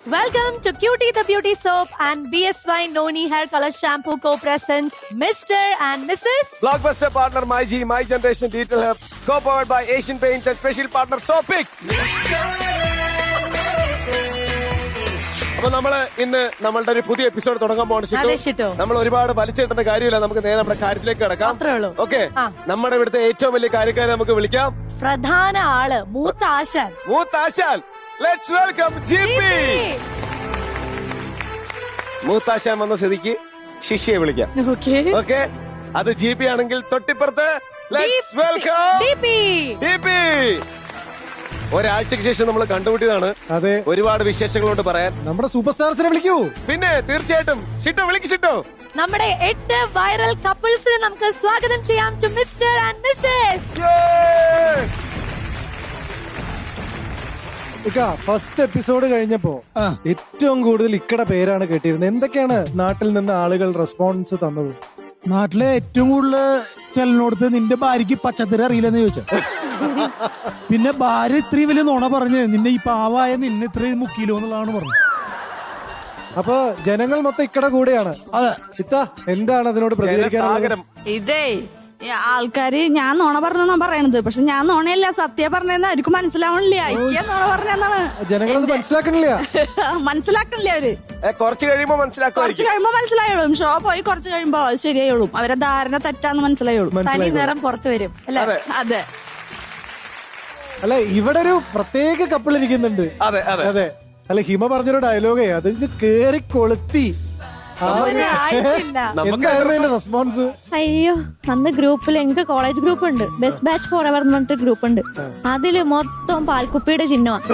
Welcome to Cutie the Beauty Soap and BSY Noni Hair Color Shampoo co-presents Mr. and Mrs. Blockbuster partner MyG, My Generation Detail Hub, co-powered by Asian Paints and special partner Sopic. അപ്പൊ നമ്മള് ഇന്ന് നമ്മളുടെ ഒരു പുതിയ episode തുടങ്ങാൻ പോകണം. നമ്മൾ ഒരുപാട് വലിച്ചിട്ടേണ്ട കാര്യമില്ല, നമുക്ക് നേരെ നമ്മുടെ കാര്യത്തിലേക്ക് കിടക്കാം. ഓക്കെ, നമ്മുടെ ഇവിടുത്തെ ഏറ്റവും വലിയ കാര്യക്കാരെ നമുക്ക് വിളിക്കാം. പ്രധാന ആള് മൂത്താശാൻ. Let's welcome GP. മൂത്താശാൻ വന്ന സ്ഥിതിക്ക് ശിഷ്യയെ വിളിക്കാം. ഓക്കെ, അത് ജിപി ആണെങ്കിൽ തൊട്ടിപ്പുറത്ത് ലെറ്റ്സ് വെൽക്കം ഡിപി. ഒരാഴ്ചക്ക് ശേഷം നമ്മൾ കണ്ടുമുട്ടിയതാണ്. അതെ, ഒരുപാട് വിശേഷങ്ങളോട് പറയാൻ. നമ്മുടെ സൂപ്പർ സ്റ്റാർസിനെ വിളിക്കൂ. പിന്നെ തീർച്ചയായിട്ടും ഷിട്ടോ വിളിക്ക്. ഷിട്ടോ, നമ്മുടെ 8 വൈറൽ കപ്പിൾസിനെ നമുക്ക് സ്വാഗതം ചെയ്യാം to mister and missus. First episode കഴിഞ്ഞപ്പോ ഏറ്റവും കൂടുതൽ ഇക്കടെ പേരാണ് കേട്ടിരുന്നത്. എന്തൊക്കെയാണ് നാട്ടിൽ നിന്ന് ആളുകൾ റെസ്പോൺസ് തന്നത്? നാട്ടിലെ ഏറ്റവും കൂടുതൽ ചെല്ലിനോടത്ത് നിന്റെ ഭാര്യക്ക് പച്ചത്തറി അറിയില്ലെന്ന് ചോദിച്ച. പിന്നെ ഭാര്യ ഇത്രയും വലിയ നുണ പറഞ്ഞ് നിന്നെ ഈ പാവായ നിന്നെ ഇത്രയും മുക്കിലോ എന്നുള്ളതാണ് പറഞ്ഞത്. അപ്പൊ ജനങ്ങൾ മൊത്തം ഇക്കടെ കൂടെയാണ്. അതെ, ഇത്ത എന്താണ് അതിനോട് പ്രതികരിക്കാൻ? ഇതേ ആൾക്കാര് ഞാൻ നോണ പറഞ്ഞാ പറയണത്, പക്ഷെ ഞാൻ നോണയല്ല സത്യം പറഞ്ഞതെന്ന് അവർക്ക് മനസ്സിലാവണില്ല. ഐക്യ നോണ പറഞ്ഞെന്നാണ് ജനങ്ങളത് മനസ്സിലാക്കണില്ല. മനസ്സിലാക്കണില്ല അവര്. കുറച്ച് കഴിയുമ്പോ മനസ്സിലായോളും. ഷോ പോയി കുറച്ച് കഴിയുമ്പോ ശരിയായോളും. അവരെ ധാരണ തെറ്റാന്ന് മനസ്സിലായോളും. തനി നിറം പുറത്തു വരും. അതെ അല്ല, ഇവിടെ ഒരു പ്രത്യേക കപ്പിൾ ഇരിക്കുന്നുണ്ട്. അതെ അതെ അതെ. അല്ല, ഹിമ പറഞ്ഞൊരു ഡയലോഗേ അത് കേറി കൊളുത്തി. എന്തായിരുന്നു റെസ്പോൺസ്? അയ്യോ, അന്ന് ഗ്രൂപ്പിൽ എനിക്ക് കോളേജ് ഗ്രൂപ്പ് ഉണ്ട്, ബെസ്റ്റ് ബാച്ച് ഫോർ എവർ എന്ന് പറഞ്ഞിട്ട് ഗ്രൂപ്പ് ഉണ്ട്. അതില് മൊത്തം പാൽക്കുപ്പിയുടെ ചിഹ്നമാണ്.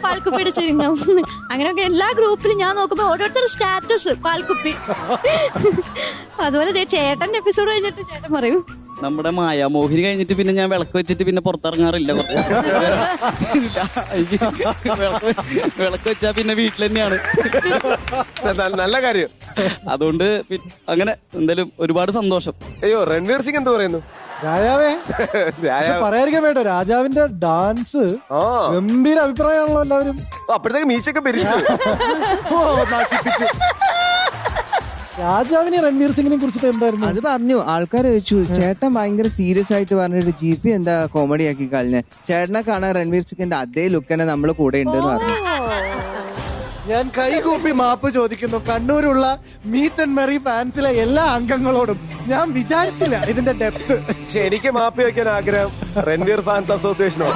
പാൽക്കുപ്പിയുടെ ചിഹ്നം. അങ്ങനെയൊക്കെ എല്ലാ ഗ്രൂപ്പിലും ഞാൻ നോക്കുമ്പോ ഓരോരുത്തർ സ്റ്റാറ്റസ് പാൽക്കുപ്പി. അതുപോലെ ചേട്ടന്റെ എപ്പിസോഡ് കഴിഞ്ഞിട്ട് ചേട്ടൻ പറയും നമ്മുടെ മായാമോഹിനി കഴിഞ്ഞിട്ട് പിന്നെ ഞാൻ വിളക്ക് വെച്ചിട്ട് പിന്നെ പുറത്തിറങ്ങാറില്ല. വിളക്ക് വെച്ചാ പിന്നെ വീട്ടിൽ തന്നെയാണ്. നല്ല കാര്യം. അതുകൊണ്ട് അങ്ങനെ എന്തായാലും ഒരുപാട് സന്തോഷം. അയ്യോ, രൺവീർ സിംഗ് എന്ത് പറയുന്നു? രാജാവേ, പറയാതിരിക്കാൻ വേണ്ട, രാജാവിന്റെ ഡാൻസ് ഗംഭീര അഭിപ്രായമാണല്ലോ എല്ലാവരും. അപ്പോഴത്തേക്ക് മീശയൊക്കെ പെരിച്ചു. രാജാവിനെ രൺവീർ സിംഗിനെ കുറിച്ചിട്ട് എന്തായിരുന്നു? അത് പറഞ്ഞു, ആൾക്കാർ ചോദിച്ചു ചേട്ടൻ ഭയങ്കര സീരിയസ് ആയിട്ട് പറഞ്ഞിട്ട് ജിപി എന്താ കോമഡി ആക്കി കളഞ്ഞ. ചേട്ടനെ കാണാൻ രൺവീർ സിംഗിന്റെ അതേ ലുക്ക് തന്നെ നമ്മള് കൂടെ ഉണ്ടെന്ന് പറഞ്ഞു. ഞാൻ കൈകൂപ്പി മാപ്പ് ചോദിക്കുന്നു കണ്ണൂരുള്ള മീറ്റ് ആൻഡ് മെറി ഫാൻസിലെ എല്ലാ അംഗങ്ങളോടും. ഞാൻ വിചാരിച്ചില്ല ഇതിന്റെ ഡെപ്ത്. പക്ഷെ എനിക്ക് മാപ്പ് വയ്ക്കാൻ ആഗ്രഹം രൺവീർ ഫാൻസ് അസോസിയേഷനോ.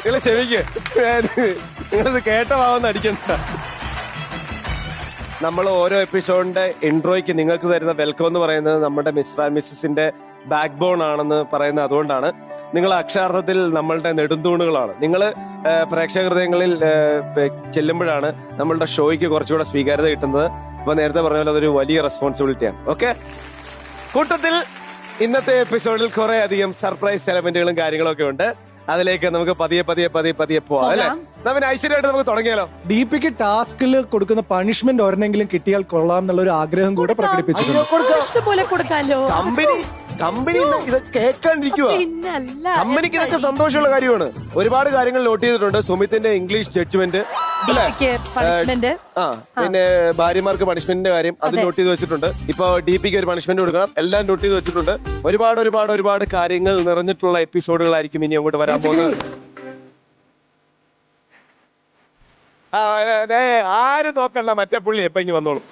നിങ്ങൾ ക്ഷമിക്ക്, നിങ്ങളിത് കേട്ട ഭാവം അടിക്കണ്ട. നമ്മൾ ഓരോ എപ്പിസോഡിന്റെ ഇൻട്രോയ്ക്ക് നിങ്ങൾക്ക് തരുന്ന വെൽക്കം എന്ന് പറയുന്നത് നമ്മുടെ മിസ്റ്റർ ആൻഡ് മിസ്സസിന്റെ ബാക്ക് ബോൺ ആണെന്ന് പറയുന്നത് അതുകൊണ്ടാണ്. നിങ്ങൾ അക്ഷരാർത്ഥത്തിൽ നമ്മളുടെ നെടുന്തൂണുകളാണ്. നിങ്ങൾ പ്രേക്ഷകഹൃദയങ്ങളിൽ ചെല്ലുമ്പോഴാണ് നമ്മളുടെ ഷോയ്ക്ക് കുറച്ചുകൂടെ സ്വീകാര്യത കിട്ടുന്നത്. അപ്പൊ നേരത്തെ പറഞ്ഞ പോലെ അതൊരു വലിയ റെസ്പോൺസിബിലിറ്റിയാണ്. ഓക്കെ, കൂട്ടത്തിൽ ഇന്നത്തെ എപ്പിസോഡിൽ കുറെ അധികം സർപ്രൈസ് എലമെന്റുകളും കാര്യങ്ങളൊക്കെ ഉണ്ട്. അതിലേക്ക് നമുക്ക് പതിയെ പോവാം അല്ലെ. നമുക്ക് ഐശ്വര്യമായിട്ട് നമുക്ക് തുടങ്ങിയാലോ? ഡിപിക്ക് ടാസ്കിൽ കൊടുക്കുന്ന പണിഷ്മെന്റ് ഒരെണ്ണെങ്കിലും കിട്ടിയാൽ കൊള്ളാം എന്നുള്ള ഒരു ആഗ്രഹം കൂടെ പ്രകടിപ്പിച്ചിട്ടുണ്ട്. ഇഷ്ടംപോലെ കൊടുക്കാലോ. കമ്പനി ഇത് കേൾക്കാണ്ടിരിക്കുക. കമ്പനിക്ക് ഇതൊക്കെ സന്തോഷമുള്ള കാര്യമാണ്. ഒരുപാട് കാര്യങ്ങൾ നോട്ട് ചെയ്തിട്ടുണ്ട്. സുമിത്തിന്റെ ഇംഗ്ലീഷ് ജഡ്ജ്മെന്റ്, പിന്നെ ഭാര്യമാർക്ക് പണിഷ്മെന്റിന്റെ കാര്യം അത് നോട്ട് ചെയ്ത് വെച്ചിട്ടുണ്ട്. ഇപ്പൊ ഡിപിക്ക് ഒരു പണിഷ്മെന്റ് കൊടുക്കണം, എല്ലാം നോട്ട് ചെയ്ത് വെച്ചിട്ടുണ്ട്. ഒരുപാട് കാര്യങ്ങൾ നിറഞ്ഞിട്ടുള്ള എപ്പിസോഡുകളായിരിക്കും ഇനി അങ്ങോട്ട് വരാൻ പോകുന്നത്. ആരും നോക്കണ്ട, മറ്റേ പുള്ളി എപ്പ ഇനി വന്നോളും.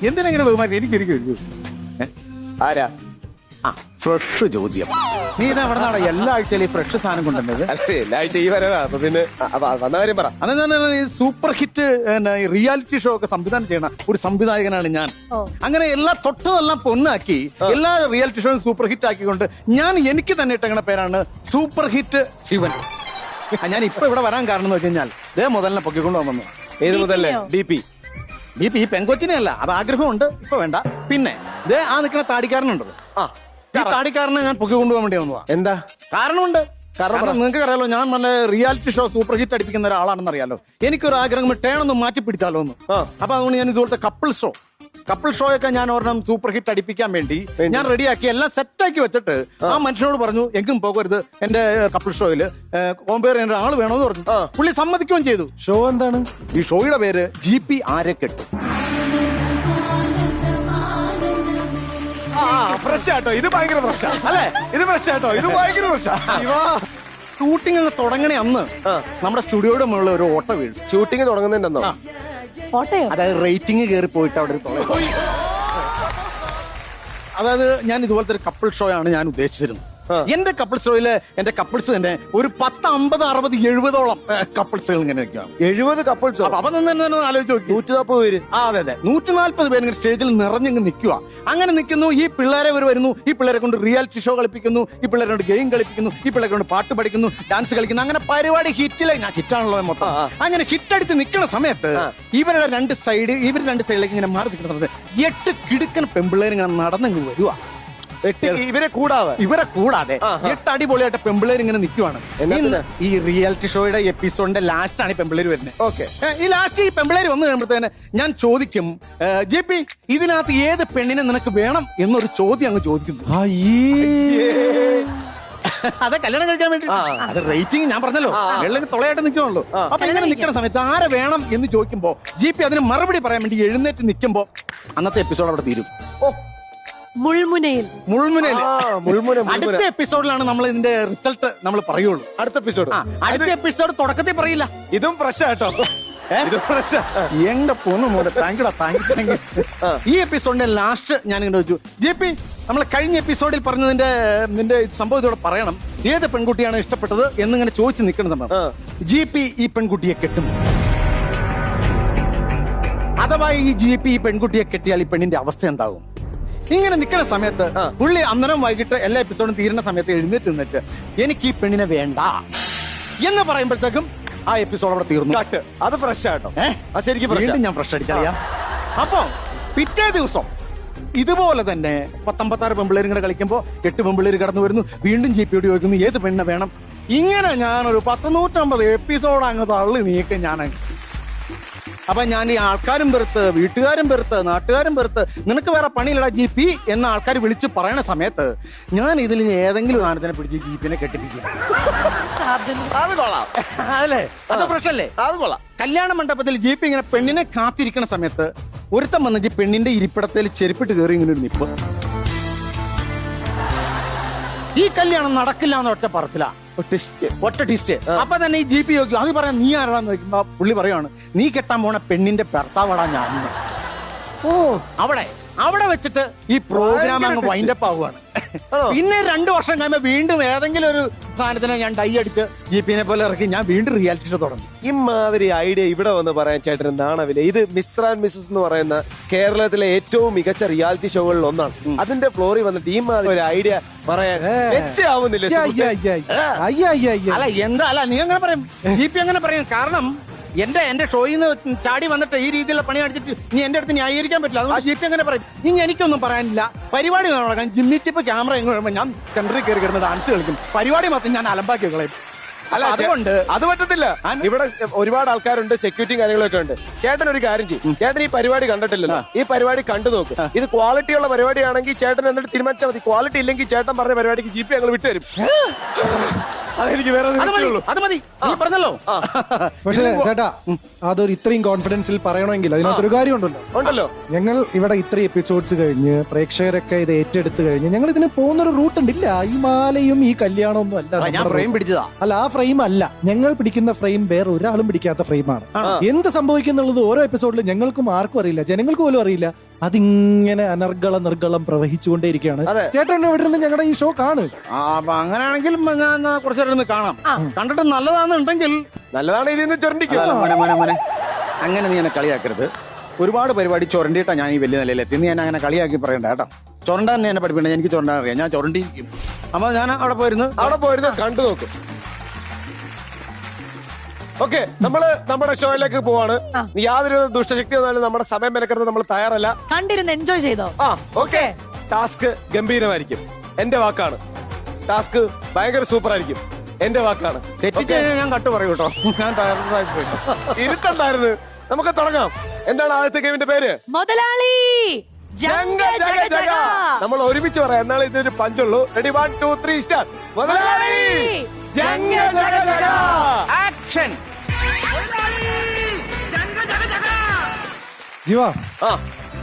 എന്തിനെങ്ങനെ ബഹുമാനം എനിക്ക് ആരാ? ഫ്രഷ് ചോദ്യം. നീ ഇതാ അവിടെ നാളെ എല്ലാ ആഴ്ചയിലും ഫ്രഷ് സാധനം കൊണ്ടുവന്നത്? എല്ലാ ആഴ്ച ഈ വരവാ. അപ്പൊ പിന്നെ വന്ന കാര്യം പറ. സൂപ്പർ ഹിറ്റ് റിയാലിറ്റി ഷോ ഒക്കെ സംവിധാനം ചെയ്യണ ഒരു സംവിധായകനാണ് ഞാൻ. അങ്ങനെ എല്ലാ തൊട്ടതെല്ലാം പൊന്നാക്കി എല്ലാ റിയാലിറ്റി ഷോയും സൂപ്പർ ഹിറ്റ് ആക്കിക്കൊണ്ട് ഞാൻ എനിക്ക് തന്നെ ഇട്ടങ്ങണ പേരാണ് സൂപ്പർ ഹിറ്റ് ശിവൻ. ഞാൻ ഇപ്പൊ ഇവിടെ വരാൻ കാരണം എന്ന് വെച്ച് കഴിഞ്ഞാൽ ദേ മുതലിനെ പൊക്കിക്കൊണ്ട് വന്നു. ഏത് മുതലേ? DP ഈ പെങ്കൊച്ചിനെ അല്ല, അത് ആഗ്രഹമുണ്ട്, ഇപ്പൊ വേണ്ട. പിന്നെ ദേ ആ നിൽക്കുന്ന താടിക്കാരനുണ്ടല്ലോ, ഈ താടിക്കാരനെ ഞാൻ പൊക്കി കൊണ്ടുപോകാൻ വേണ്ടി വന്നതാ. എന്താ കാരണമുണ്ട്. കാരണം നിങ്ങൾക്ക് അറിയാലോ, ഞാൻ നല്ല റിയാലിറ്റി ഷോ സൂപ്പർ ഹിറ്റ് അടിപ്പിക്കുന്ന ഒരാളാണെന്ന് അറിയാലോ. എനിക്കൊരു ആഗ്രഹം ടേണൊന്ന് മാറ്റി പിടിച്ചാലോ എന്ന്. അപ്പൊ അതുകൊണ്ട് ഞാൻ ഇതുപോലത്തെ കപ്പിൾ ഷോ ഒക്കെ ഞാൻ ഒരെണ്ണം സൂപ്പർ ഹിറ്റ് അടിപ്പിക്കാൻ വേണ്ടി ഞാൻ റെഡിയാക്കി എല്ലാം സെറ്റാക്കി വെച്ചിട്ട് ആ മനുഷ്യനോട് പറഞ്ഞു എങ്കും പോകരുത് എന്റെ കപ്പിൾ ഷോയില് കോമ്പയർ ചെയ്യാൻ ആള് വേണമെന്ന് പറഞ്ഞു. പുള്ളി സമ്മതിക്കുകയും ചെയ്തു. ഷോ എന്താണ്? ഈ ഷോയുടെ പേര് GP ആരക്കെട്ട്. ഫ്രഷ് ആട്ടോ, ഇത് ഭയങ്കര ഫ്രഷാ അല്ലേ? ഇത് ഫ്രഷ് ആട്ടോ, ഇത് ഭയങ്കര ഫ്രഷാ. ഷൂട്ടിംഗ് അങ്ങ് തുടങ്ങണേ അന്ന് നമ്മുടെ സ്റ്റുഡിയോയുടെ മുകളിൽ ഒരു ഓട്ട വീഴും. ഷൂട്ടിംഗ് തുടങ്ങുന്നുണ്ടെന്നോ? കോട്ടയോ? അതായത് റേറ്റിംഗ് കയറി പോയിട്ട് അവിടെ അതായത് ഞാൻ ഇതുപോലത്തെ ഒരു കപ്പിൾ ഷോ ആണ് ഞാൻ ഉദ്ദേശിച്ചിരുന്നത്. എന്റെ കപ്പിൾ ഷോയില് എന്റെ കപ്പിൾസ് തന്നെ ഒരു 10, 50, 60, 70ഓളം കപ്പിൾസുകൾ ഇങ്ങനെ നിൽക്കുകയാണ്. 70 കപ്പിൾസോ? അപ്പൊ നിന്ന് ആലോചിച്ച് നോക്കി. 140 പേര്. അതെ 140 പേര് ഇങ്ങനെ സ്റ്റേജിൽ നിറഞ്ഞങ്ങ് നിൽക്കുക. അങ്ങനെ നിൽക്കുന്നു. ഈ പിള്ളേരെ വരുന്നു. ഈ പിള്ളേരെ കൊണ്ട് റിയാലിറ്റി ഷോ കളിപ്പിക്കുന്നു. ഈ പിള്ളേരെ കൊണ്ട് ഗെയിം കളിപ്പിക്കുന്നു. ഈ പിള്ളേരെ കൊണ്ട് പാട്ട് പഠിക്കുന്നു, ഡാൻസ് കളിക്കുന്നു. അങ്ങനെ പരിപാടി ഹിറ്റിലേക്ക്, ഞാൻ ഹിറ്റാണല്ലോ മൊത്തം. അങ്ങനെ ഹിറ്റടിച്ച് നിൽക്കുന്ന സമയത്ത് ഇവരുടെ രണ്ട് സൈഡിലേക്ക് ഇങ്ങനെ മാറി നിൽക്കുന്ന സമയത്ത് 8 കിടുക്കൻ പെമ്പിള്ളേർ ഇങ്ങനെ നടന്നങ്ങ് വരുക. ഇവരെ കൂടാതെ 8 അടിപൊളിയായിട്ട് പെമ്പിള്ളേർ ഇങ്ങനെ നിൽക്കുവാണ്. ഈ റിയാലിറ്റി ഷോയുടെ എപ്പിസോഡിന്റെ ലാസ്റ്റ് ആണ് ഈ പെമ്പിള്ളേർ വരുന്നത്. ഓക്കെ, ഈ ലാസ്റ്റ് ഈ പെമ്പിള്ളേർ വന്നു കഴിയുമ്പോഴത്തേന് ഞാൻ ചോദിക്കും, JP ഇതിനകത്ത് ഏത് പെണ്ണിനെ നിനക്ക് വേണം എന്നൊരു ചോദ്യം അങ്ങ് ചോദിക്കുന്നു. അതെ, കല്യാണം കഴിക്കാൻ വേണ്ടി. അത് റേറ്റിംഗ് ഞാൻ പറഞ്ഞല്ലോ, വെള്ളം തൊളയായിട്ട് നിൽക്കുമല്ലോ. അപ്പൊ ഇങ്ങനെ നിൽക്കുന്ന സമയത്ത് ആരെ വേണം എന്ന് ചോദിക്കുമ്പോ GP അതിന് മറുപടി പറയാൻ വേണ്ടി എഴുന്നേറ്റ് നിൽക്കുമ്പോ അന്നത്തെ എപ്പിസോഡ് അവിടെ തീരും. മുൾമുനയിൽ അടുത്ത എപ്പിസോഡിലാണ് നമ്മൾ ഇതിന്റെ റിസൾട്ട് നമ്മൾ പറയുള്ളൂ. അടുത്ത എപ്പിസോഡ് തുടക്കത്തിൽ പറയില്ല. ഇതും ഫ്രഷ് ആട്ടോ. എന്റെ പൊന്നു മോനെ, താങ്ക് യു. ഈ എപ്പിസോഡിന്റെ ലാസ്റ്റ് ഞാൻ ഇങ്ങനെ ചോദിച്ചു, JP നമ്മൾ കഴിഞ്ഞ എപ്പിസോഡിൽ നിന്റെ സംഭവം ഇതോടെ പറയണം. ഏത് പെൺകുട്ടിയാണ് ഇഷ്ടപ്പെട്ടത് എന്നിങ്ങനെ ചോദിച്ചു നിൽക്കുന്ന സംഭവം. GP ഈ പെൺകുട്ടിയെ കെട്ടും. അഥവാ ഈ GP ഈ പെൺകുട്ടിയെ കെട്ടിയാൽ ഈ പെണ്ണിന്റെ അവസ്ഥ എന്താകും? ഇങ്ങനെ നിൽക്കുന്ന സമയത്ത് പുള്ളി അന്നേരം വൈകിട്ട് എല്ലാ എപ്പിസോഡും തീരുന്ന സമയത്ത് എഴുന്നേറ്റ് നിന്നിട്ട് എനിക്ക് ഈ പെണ്ണിനെ വേണ്ട എന്ന് പറയുമ്പോഴത്തേക്കും ആ എപ്പിസോഡ് അവിടെ തീർന്നു. അത് ഫ്രഷ് ആട്ടോ. വീണ്ടും ഞാൻ ഫ്രഷ് അടിച്ചറിയാം. അപ്പൊ പിറ്റേ ദിവസം ഇതുപോലെ തന്നെ 56 പെമ്പിള്ളേർ ഇങ്ങനെ കളിക്കുമ്പോ 8 പെമ്പിള്ളേർ കടന്നു വരുന്നു. വീണ്ടും GPയോട് ചോദിക്കുന്നു ഏത് പെണ്ണിനെ വേണം. ഇങ്ങനെ ഞാനൊരു 150 എപ്പിസോഡ് അങ്ങ് തള്ളി നീക്കും ഞാൻ. അപ്പൊ ഞാൻ ഈ ആൾക്കാരും പെരുത്ത്, വീട്ടുകാരും പെരുത്ത്, നാട്ടുകാരും പെരുത്ത്, നിനക്ക് വേറെ പണിയില്ലടാ GP എന്ന ആൾക്കാർ വിളിച്ച് പറയണ സമയത്ത് ഞാൻ ഇതിൽ ഏതെങ്കിലും സാധനത്തിനെ പിടിച്ച് GPനെ കെട്ടിപ്പിക്കും. അല്ലേ? അത് പ്രശ്നല്ലേ? അത് കൊള്ളാം. കല്യാണ മണ്ഡപത്തിൽ GP ഇങ്ങനെ പെണ്ണിനെ കാത്തിരിക്കണ സമയത്ത് ഒരുത്തം വന്നിട്ട് പെണ്ണിന്റെ ഇരിപ്പിടത്തിൽ ചെരുപ്പിട്ട് കയറി ഇങ്ങനെ ഒരു നിപ്പ്. ഈ കല്യാണം നടക്കില്ല എന്ന് ഒറ്റ പറച്ചില്ല, ഒറ്റ ടിസ്റ്റ്. അപ്പൊ തന്നെ ഈ GP ചോദിക്കും, അത് പറയാം നീ ആരാന്ന് ചോദിക്കുമ്പോ പുള്ളി പറയുവാണ്, നീ കെട്ടാൻ പോണ പെണ്ണിന്റെ ഭർത്താവടാ ഞാൻ. അവിടെ വെച്ചിട്ട് ഈ പ്രോഗ്രാം അങ്ങ് വൈൻഡപ്പ് ആവുകയാണ്. പിന്നെ 2 വർഷം കഴിയുമ്പോ വീണ്ടും ഏതെങ്കിലും ഒരു സാധനത്തിനെ ഞാൻ ഡൈ അടിച്ച് GPനെ പോലെ ഇറക്കി ഞാൻ വീണ്ടും റിയാലിറ്റി ഷോ തുടങ്ങി. ഇമാതിരി ഐഡിയ ഇവിടെ വന്ന് പറയാൻ ചേട്ടന് നാണവില്ല. ഇത് മിസ്റ്റർ ആൻഡ് മിസ്സസ് എന്ന് പറയുന്ന കേരളത്തിലെ ഏറ്റവും മികച്ച റിയാലിറ്റി ഷോകളിൽ ഒന്നാണ്. അതിന്റെ ഫ്ലോറിൽ വന്നിട്ട് ഈ മാതിരി ഒരു ഐഡിയ പറയാൻ ആവുന്നില്ല. അല്ല എന്താ, അല്ല നീ അങ്ങനെ പറയും, GP അങ്ങനെ പറയും. കാരണം എന്റെ ഷോയിൽ നിന്ന് ചാടി വന്നിട്ട് ഈ രീതിയിലുള്ള പണി അടിച്ചിട്ട് നീ എന്റെ അടുത്ത് ന്യായീകരിക്കാൻ പറ്റില്ല. അതുകൊണ്ട് GP അങ്ങനെ പറയും. ഇനി എനിക്കൊന്നും പറയാനില്ല. പരിപാടി നടക്കാൻ ജിമ്മിച്ചിപ്പ് ക്യാമറ എങ്ങനെ വരുമ്പോൾ ഞാൻ സെന്ററിൽ കയറി കിടന്ന് ഡാൻസ് കളിക്കും. പരിപാടി മാത്രം ഞാൻ അലമ്പാക്കി കളയും. അല്ല അതുകൊണ്ട് അത് പറ്റത്തില്ല. ഇവിടെ ഒരുപാട് ആൾക്കാരുണ്ട്, സെക്യൂരിറ്റിയും കാര്യങ്ങളൊക്കെ ഉണ്ട്. ചേട്ടൻ ഒരു കാര്യം ചെയ്യും, ചേട്ടൻ ഈ പരിപാടി കണ്ടിട്ടില്ലല്ലോ, ഈ പരിപാടി കണ്ടു നോക്കും. ഇത് ക്വാളിറ്റിയുള്ള പരിപാടിയാണെങ്കിൽ ചേട്ടൻ എന്നിട്ട് തീരുമാനിച്ചാൽ മതി. ക്വാളിറ്റി ഇല്ലെങ്കിൽ ചേട്ടൻ പറഞ്ഞ പരിപാടിക്ക് GP ഞങ്ങൾ വിട്ടുതരും. അതെനിക്ക് വേറെ അത് മതി പറഞ്ഞല്ലോ. പക്ഷേ ചേട്ടാ, അതൊരു ഇത്രയും കോൺഫിഡൻസിൽ പറയണമെങ്കിൽ അതിനകത്തൊരു കാര്യം ഉണ്ടല്ലോ. ഞങ്ങൾ ഇവിടെ ഇത്രയും എപ്പിസോഡ്സ് കഴിഞ്ഞ് പ്രേക്ഷകരൊക്കെ ഇത് ഏറ്റെടുത്ത് കഴിഞ്ഞ് ഞങ്ങൾ ഇതിന് പോകുന്നൊരു റൂട്ട് ഉണ്ടില്ല. ഈ മാലയും ഈ കല്യാണം ഒന്നും അല്ല. ഞാൻ ഫ്രെയിം പിടിച്ചതാ. അല്ല, ആ ഫ്രെയിം അല്ല. ഞങ്ങൾ പിടിക്കുന്ന ഫ്രെയിം വേറെ ഒരാളും പിടിക്കാത്ത ഫ്രെയിമാണ്. എന്ത് സംഭവിക്കുന്നുള്ളത് ഓരോ എപ്പിസോഡിലും ഞങ്ങൾക്കും ആർക്കും അറിയില്ല, ജനങ്ങൾക്ക് പോലും അറിയില്ല. അതിങ്ങനെ നിർഗളം പ്രവഹിച്ചുകൊണ്ടേയിരിക്കുകയാണ്. ചേട്ടൻ ഇവിടെ നിന്ന് ഞങ്ങളുടെ ഈ ഷോ കാണും. അങ്ങനെയാണെങ്കിൽ ഞാൻ കുറച്ചു നേരം കാണാം. കണ്ടിട്ട് നല്ലതാണെന്നുണ്ടെങ്കിൽ നല്ലതാണ്. ഇതിന്ന് ചൊരണ്ടിക്കും. അങ്ങനെ നീ എന്നെ കളിയാക്കരുത്. ഒരുപാട് പരിപാടി ചൊരണ്ടിയിട്ടാ ഞാൻ ഈ വലിയ നിലയിലെത്തി. നീ എന്നെ അങ്ങനെ കളിയാക്കി പറയണ്ട കേട്ടോ. ചൊരണ്ടാൻ എന്നെ പഠിപ്പിക്കണ്ട. എനിക്ക് ചൊരണ്ടാൻ അറിയാം. ഞാൻ ചൊരണ്ടിയിരിക്കും. അപ്പൊ ഞാൻ അവിടെ പോയിരുന്നു കണ്ടു നോക്കും. ഓക്കെ, നമ്മള് നമ്മുടെ ഷോയിലേക്ക് പോവാണ്. യാതൊരു ദുഷ്ടശക്തി വന്നാലും നമ്മുടെ സമയം മെനക്കെടുത്ത് നമ്മൾ തയ്യാറല്ല. കണ്ടിരുന്ന് എൻജോയ് ചെയ്തോ? ഓക്കെ, ടാസ്ക് ഗംഭീരമായിരിക്കും. എന്റെ വാക്കാണ്. ടാസ്ക് ഭയങ്കര സൂപ്പർ ആയിരിക്കും. എന്റെ വാക്കാണ്. തെറ്റിച്ച് കഴിഞ്ഞാൽ ഞാൻ കട്ട് പറയൂ കേട്ടോ. ഞാൻ തയ്യാറായി പോയി. ഇരുത്തണ്ടായിരുന്നു. നമുക്ക് തുടങ്ങാം. എന്താണ് ആദ്യത്തെ ഗെയിമിന്റെ പേര്? മുതലാളി ജംഗ ജഗ ജഗ. നമ്മൾ ഒരുമിച്ച് പറയാം, എന്നാലും ഇതിനൊരു പഞ്ചുള്ളൂ. Ready, 1 2 3 start. മുതലാളി ജംഗ ജഗ ജഗ. ആക്ഷൻ. ജീവ, ആ,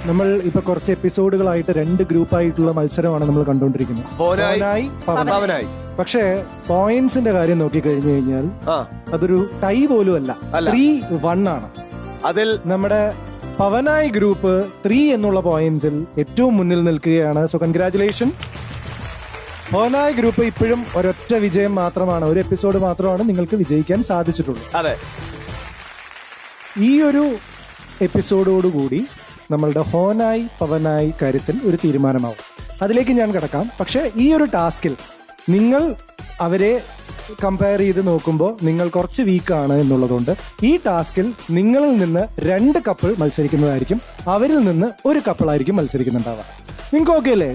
നമ്മൾ ഇപ്പൊ കുറച്ച് എപ്പിസോഡുകളായിട്ട് 2 ഗ്രൂപ്പായിട്ടുള്ള മത്സരമാണ് നമ്മൾ കണ്ടുകൊണ്ടിരിക്കുന്നത്. ഹോനായി, പവനായി. പവനായി. പക്ഷേ പോയിന്റ്സിന്റെ കാര്യം നോക്കി കഴിഞ്ഞു കഴിഞ്ഞാൽ ആ, അതൊരു ടൈ പോലും അല്ല. 3-1 ആണ്. അതിൽ നമ്മുടെ പവനായി ഗ്രൂപ്പ് 3 എന്നുള്ള പോയിന്റ്സിൽ ഏറ്റവും മുന്നിൽ നിൽക്കുകയാണ്. So congratulation. ഹോനായി ഗ്രൂപ്പ് ഇപ്പോഴും ഒരൊറ്റ വിജയം മാത്രമാണ്, ഒരു എപ്പിസോഡ് മാത്രമാണ് നിങ്ങൾക്ക് വിജയിക്കാൻ സാധിച്ചിട്ടുള്ളൂ. അതെ, ഈ ഒരു എപ്പിസോഡോടുകൂടി നമ്മളുടെ ഹോനായി പവനായി കാര്യത്തിൽ ഒരു തീരുമാനമാവും. അതിലേക്ക് ഞാൻ കിടക്കാം. പക്ഷെ ഈ ഒരു ടാസ്കിൽ നിങ്ങൾ അവരെ കമ്പയർ ചെയ്ത് നോക്കുമ്പോൾ നിങ്ങൾ കുറച്ച് വീക്കാണ് എന്നുള്ളതുകൊണ്ട് ഈ ടാസ്കിൽ നിങ്ങളിൽ നിന്ന് 2 കപ്പിൾ മത്സരിക്കുന്നതായിരിക്കും, അവരിൽ നിന്ന് ഒരു കപ്പിളായിരിക്കും മത്സരിക്കുന്നുണ്ടാവുക. നിങ്ങൾക്ക് ഓക്കെ അല്ലേ?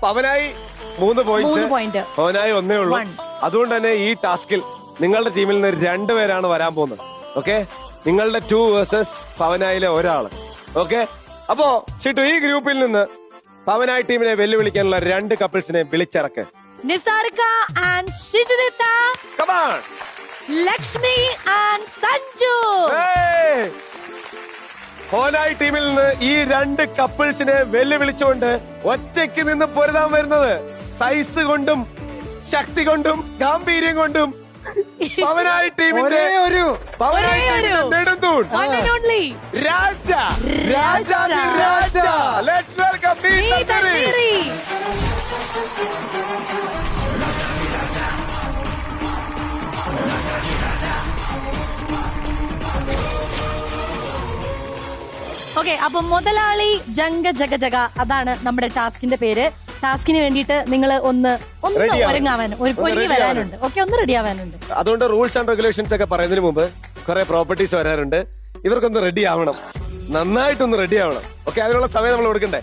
പവനായി 3 പോയിന്റ്, പോയിന്റ്, ഹോനായി 1 ഉള്ളൂ. അതുകൊണ്ട് തന്നെ ഈ ടാസ്കിൽ നിങ്ങളുടെ ടീമിൽ നിന്ന് 2 പേരാണ് വരാൻ പോകുന്നത്. ഓക്കെ, നിങ്ങളുടെ 2 വേഴ്സസ് പവനായിലെ ഒരാള്. ഓക്കെ, അപ്പോ ചിട്ടു, ഈ ഗ്രൂപ്പിൽ നിന്ന് പവനായി ടീമിനെ വെല്ലുവിളിക്കാനുള്ള 2 കപ്പിൾസിനെ വിളിച്ചിറക്ക്. നിസാർക്ക and Shijitha, Come on. Lakshmi and Sanju. Hey! Honayi ടീമിൽ നിന്ന് ഈ 2 കപ്പിൾസിനെ വെല്ലുവിളിച്ചുകൊണ്ട് ഒറ്റയ്ക്ക് നിന്ന് പൊരുതാൻ വരുന്നത് സൈസ് കൊണ്ടും ശക്തി കൊണ്ടും ഗാംഭീര്യം കൊണ്ടും പവനായി ടീമിന്റെ നെടുന്തൂൺ One and only. Raja. Raja. Let's welcome തന്വീരി. ഓക്കെ, അപ്പൊ മുതലാളി ജംഗ ജഗ ജഗ, അതാണ് നമ്മുടെ ടാസ്കിന്റെ പേര്. ടാസ്കിന് വേണ്ടിയിട്ട് നിങ്ങൾ ഒന്ന് ഒരുങ്ങി വരാനുണ്ട്. ഓക്കെ, ഒന്ന് റെഡി ആവാനുണ്ട്. അതുകൊണ്ട് റൂൾസ് ആൻഡ് റെഗുലേഷൻസ് ഒക്കെ പറയുന്നതിന് മുമ്പ് കുറെ പ്രോപ്പർട്ടീസ് വരാറുണ്ട്. ഇവർക്കൊന്ന് റെഡി ആവണം, നന്നായിട്ടൊന്ന് റെഡി ആവണം. ഓക്കെ, അതിനുള്ള സമയം നമ്മൾ കൊടുക്കണ്ടേ?